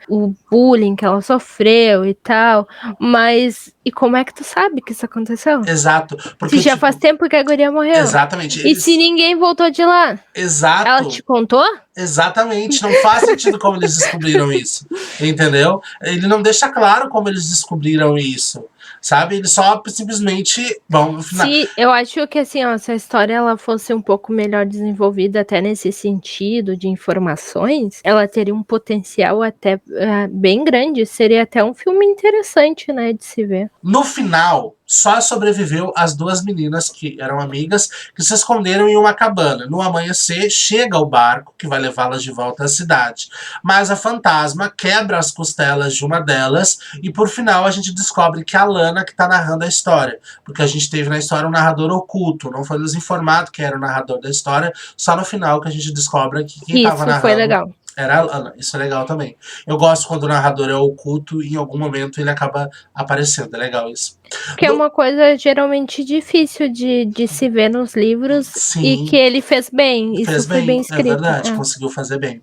o bullying que ela sofreu e tal, mas e como é que tu sabe que isso aconteceu? Exato. Porque, se já faz tempo que a guria morreu. Exatamente. E se ninguém voltou de lá? Exato. Ela te contou? Exatamente. Não faz sentido como eles descobriram isso. Entendeu? Ele não deixa claro como eles descobriram isso. Sabe? Eles só simplesmente vão no final. Eu acho que assim, ó, se a história ela fosse um pouco melhor desenvolvida até nesse sentido de informações, ela teria um potencial até bem grande. Seria até um filme interessante, né, de se ver. No final, só sobreviveu as duas meninas que eram amigas, que se esconderam em uma cabana. No amanhecer, chega o barco que vai levá-las de volta à cidade. Mas a fantasma quebra as costelas de uma delas e por final a gente descobre que é a Lana que está narrando a história. Porque a gente teve na história um narrador oculto, não foi nos informado que era o narrador da história, só no final que a gente descobre que quem estava Isso foi narrando legal. era a Lana. Isso é legal também. Eu gosto quando o narrador é oculto e em algum momento ele acaba aparecendo. É legal isso. Que é uma coisa geralmente difícil de se ver nos livros e que Sim, ele fez bem. Isso fez foi bem bem, é escrito. verdade, conseguiu fazer bem.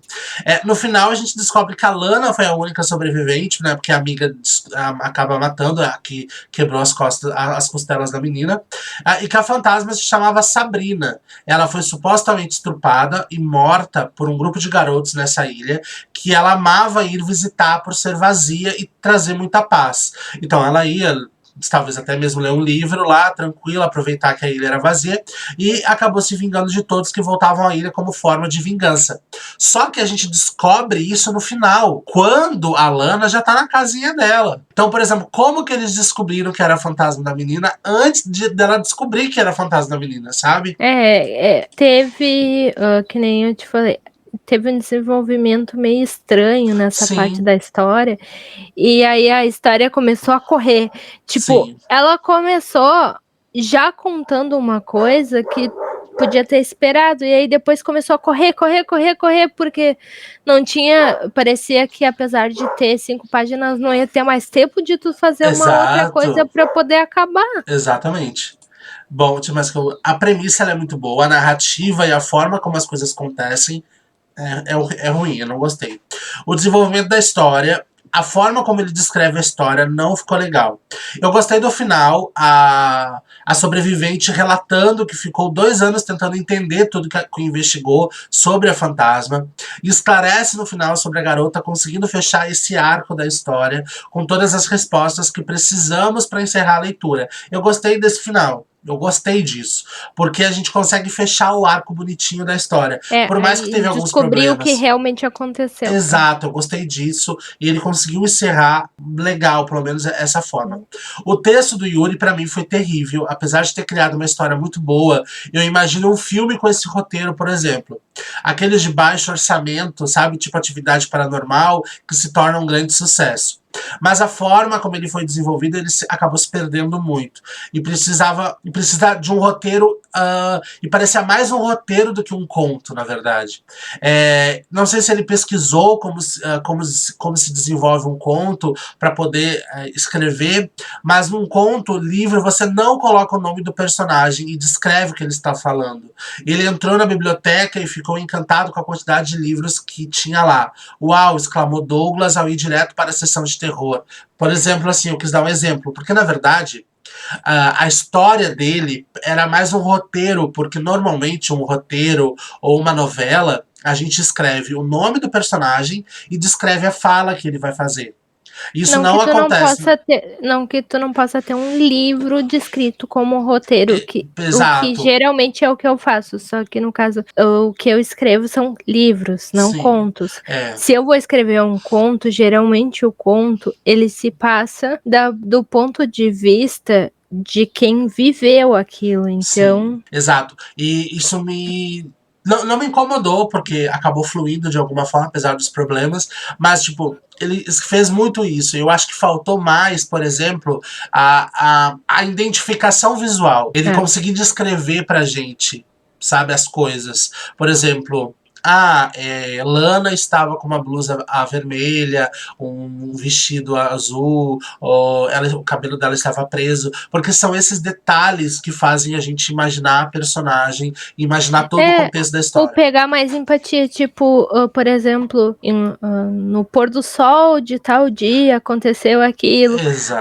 No final a gente descobre que a Lana foi a única sobrevivente, né? Porque a amiga acaba matando a que quebrou as costelas da menina. E que a fantasma se chamava Sabrina. Ela foi supostamente estrupada e morta por um grupo de garotos nessa ilha que ela amava ir visitar por ser vazia e trazer muita paz. Então ela ia talvez até mesmo ler um livro lá, tranquilo, aproveitar que a ilha era vazia, e acabou se vingando de todos que voltavam à ilha como forma de vingança. Só que a gente descobre isso no final, quando a Lana já tá na casinha dela. Então, por exemplo, como que eles descobriram que era fantasma da menina antes dela descobrir que era fantasma da menina, sabe? Teve, que nem eu te falei, teve um desenvolvimento meio estranho nessa parte Sim, da história. E aí a história começou a correr. Tipo, sim. ela começou já contando uma coisa que podia ter esperado. E aí depois começou a correr, porque não tinha. Parecia que apesar de ter 5 páginas, não ia ter mais tempo de tu fazer uma outra coisa Exato. para poder acabar. Exatamente. Bom, mas a premissa ela é muito boa, a narrativa e a forma como as coisas acontecem é ruim, eu não gostei. O desenvolvimento da história, a forma como ele descreve a história não ficou legal. Eu gostei do final, a sobrevivente relatando que ficou 2 anos tentando entender tudo que investigou sobre a fantasma. E esclarece no final sobre a garota conseguindo fechar esse arco da história com todas as respostas que precisamos para encerrar a leitura. Eu gostei desse final. Eu gostei disso. Porque a gente consegue fechar o arco bonitinho da história. Por mais que Aí teve alguns descobrir o que problemas. realmente aconteceu. Exato, eu gostei disso. E ele conseguiu encerrar legal, pelo menos essa forma. O texto do Yuri, pra mim, foi terrível. Apesar de ter criado uma história muito boa, eu imagino um filme com esse roteiro, por exemplo. Aqueles de baixo orçamento, sabe? Tipo Atividade Paranormal, que se torna um grande sucesso. Mas a forma como ele foi desenvolvido, ele acabou se perdendo muito. E precisa de um roteiro. E parecia mais um roteiro do que um conto, na verdade. Não sei se ele pesquisou como se desenvolve um conto para poder escrever, mas num conto, livro, você não coloca o nome do personagem e descreve o que ele está falando. Ele entrou na biblioteca e ficou encantado com a quantidade de livros que tinha lá. Uau! Exclamou Douglas ao ir direto para a sessão de terror. Por exemplo, assim, eu quis dar um exemplo, porque na verdade a história dele era mais um roteiro, porque normalmente um roteiro ou uma novela a gente escreve o nome do personagem e descreve a fala que ele vai fazer. Isso Não não que tu não acontece. possa ter, não que tu não possa ter um livro descrito como roteiro, o que Exato. geralmente é o que eu faço, só que no caso, o que eu escrevo são livros, não Sim. contos. Se eu vou escrever um conto, geralmente o conto, ele se passa do ponto de vista de quem viveu aquilo, Sim, então, exato. E isso não me incomodou, porque acabou fluindo de alguma forma, apesar dos problemas, mas, tipo, ele fez muito isso. Eu acho que faltou mais, por exemplo, a identificação visual. Ele é. conseguir descrever pra gente, sabe, as coisas. Por exemplo, Lana estava com uma blusa vermelha, um vestido azul, o cabelo dela estava preso, porque são esses detalhes que fazem a gente imaginar a personagem, imaginar todo o É, contexto da ou história. pegar mais empatia, tipo, por exemplo, no pôr do sol de tal dia aconteceu aquilo,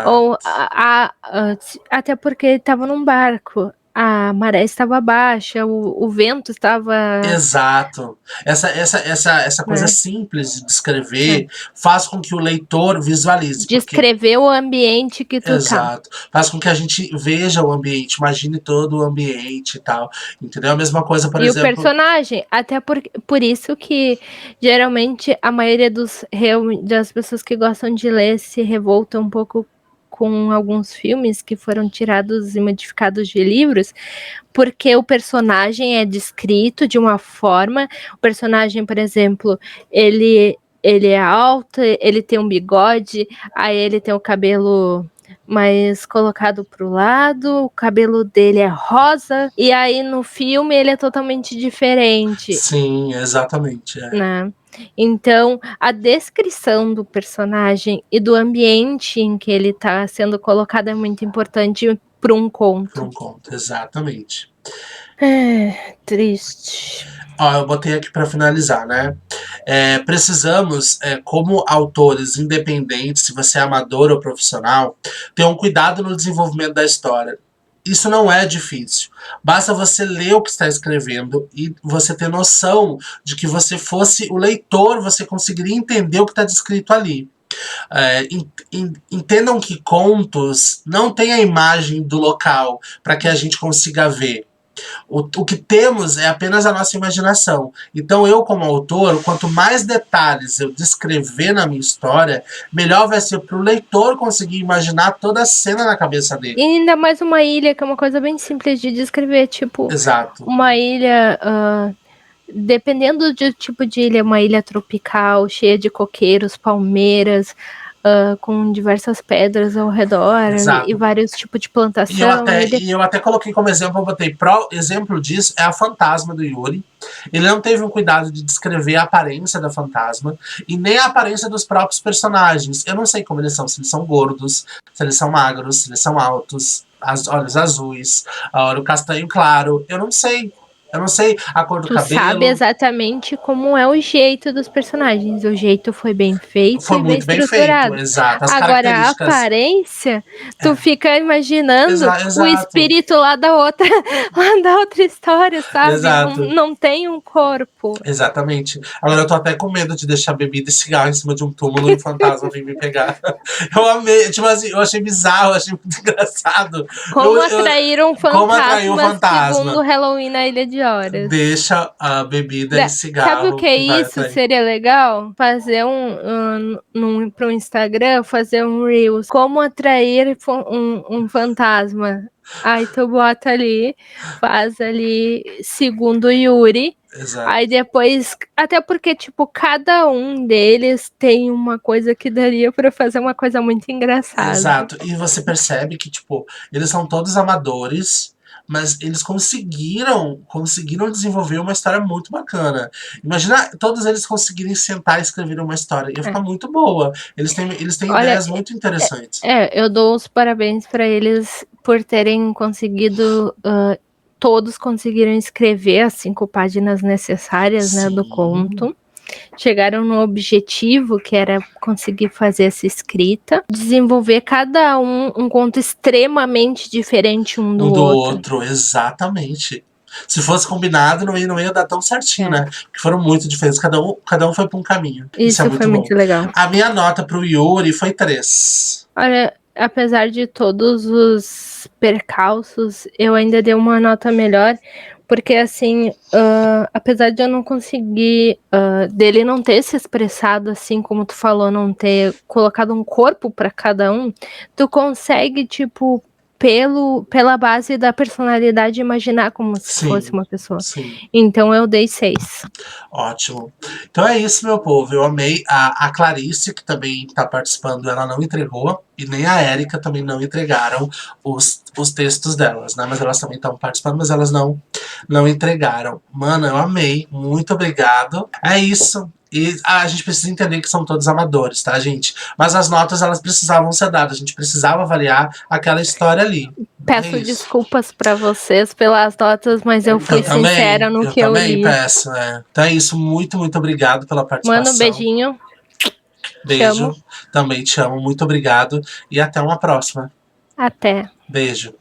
ou Exato. até porque estava num barco, a maré estava baixa, o vento estava, Exato. Essa coisa né, simples de é, descrever faz com que o leitor visualize, porque descrever o ambiente que tu tá. exato. Faz com que a gente veja o ambiente, imagine todo o ambiente e tal. Entendeu? A mesma coisa, por E o exemplo. personagem, até por isso que geralmente a maioria das pessoas que gostam de ler se revoltam um pouco com alguns filmes que foram tirados e modificados de livros, porque o personagem é descrito de uma forma. O personagem, por exemplo, ele é alto, ele tem um bigode, aí ele tem o cabelo mais colocado pro lado, o cabelo dele é rosa, e aí no filme ele é totalmente diferente. Sim, exatamente. Né? Então, a descrição do personagem e do ambiente em que ele está sendo colocado é muito importante para um conto. Para um conto, exatamente. É, triste. Ó, eu botei aqui para finalizar, né? Precisamos, como autores independentes, se você é amador ou profissional, ter um cuidado no desenvolvimento da história. Isso não é difícil. Basta você ler o que está escrevendo e você ter noção de que você fosse o leitor, você conseguiria entender o que está descrito ali. Entendam que contos não têm a imagem do local para que a gente consiga ver. O que temos é apenas a nossa imaginação. Então eu, como autor, quanto mais detalhes eu descrever na minha história, melhor vai ser para o leitor conseguir imaginar toda a cena na cabeça dele. E ainda mais uma ilha, que é uma coisa bem simples de descrever, tipo... Exato. Uma ilha... dependendo do tipo de ilha, uma ilha tropical, cheia de coqueiros, palmeiras... com diversas pedras ao redor. Exato. E vários tipos de plantação. E eu até coloquei como exemplo, eu botei exemplo disso é a Fantasma do Yuri. Ele não teve um cuidado de descrever a aparência da fantasma e nem a aparência dos próprios personagens. Eu não sei como eles são, se eles são gordos, se eles são magros, se eles são altos, olhos azuis, olho castanho claro. Eu não sei a cor do cabelo. Tu sabe exatamente como é o jeito dos personagens. O jeito foi bem feito foi e muito bem estruturado. Feito, exato. As agora, a aparência, tu fica imaginando exato. O espírito lá da outra história, sabe? Exato. Não tem um corpo. Exatamente. Agora eu tô até com medo de deixar bebida e cigarro em cima de um túmulo e um fantasma vir me pegar. Eu amei, tipo assim, eu achei bizarro, eu achei muito engraçado. Como atrair um fantasma segundo Halloween na Ilha de Horas. Deixa a bebida e cigarro. Sabe o que é isso? Seria legal? Fazer pro Instagram, fazer um Reels. Como atrair um fantasma. Aí tu bota ali, faz ali segundo Yuri. Exato. Aí depois, até porque, tipo, cada um deles tem uma coisa que daria pra fazer uma coisa muito engraçada. Exato. E você percebe que, tipo, eles são todos amadores, mas eles conseguiram desenvolver uma história muito bacana. Imagina todos eles conseguirem sentar e escrever uma história. Ia ficar muito boa. Eles têm ideias muito interessantes. Eu dou os parabéns pra eles por terem conseguido... todos conseguiram escrever as 5 páginas necessárias, né, do conto. Chegaram no objetivo, que era conseguir fazer essa escrita. Desenvolver cada um conto extremamente diferente um do outro. Exatamente. Se fosse combinado, não ia dar tão certinho, né? Porque foram muito diferentes. Cada um foi para um caminho. Isso é muito bom. Muito legal. A minha nota pro Yuri foi 3. Olha, apesar de todos os percalços, eu ainda dei uma nota melhor, porque assim, apesar de eu não conseguir, dele não ter se expressado assim como tu falou, não ter colocado um corpo para cada um, tu consegue, tipo, pela base da personalidade, imaginar como se fosse uma pessoa. Sim. Então eu dei 6. Ótimo. Então é isso, meu povo. Eu amei. A Clarice, que também está participando, ela não entregou. E nem a Érica também não entregaram os textos delas, né? Mas elas também estão participando, mas elas não entregaram. Mano, eu amei. Muito obrigado. É isso. E a gente precisa entender que são todos amadores, tá, gente? Mas as notas, elas precisavam ser dadas. A gente precisava avaliar aquela história ali. Peço desculpas pra vocês pelas notas, mas eu fui sincera no que eu li. Eu também peço, Então é isso. Muito, muito obrigado pela participação. Manda um beijinho. Beijo. Também te amo. Muito obrigado. E até uma próxima. Até. Beijo.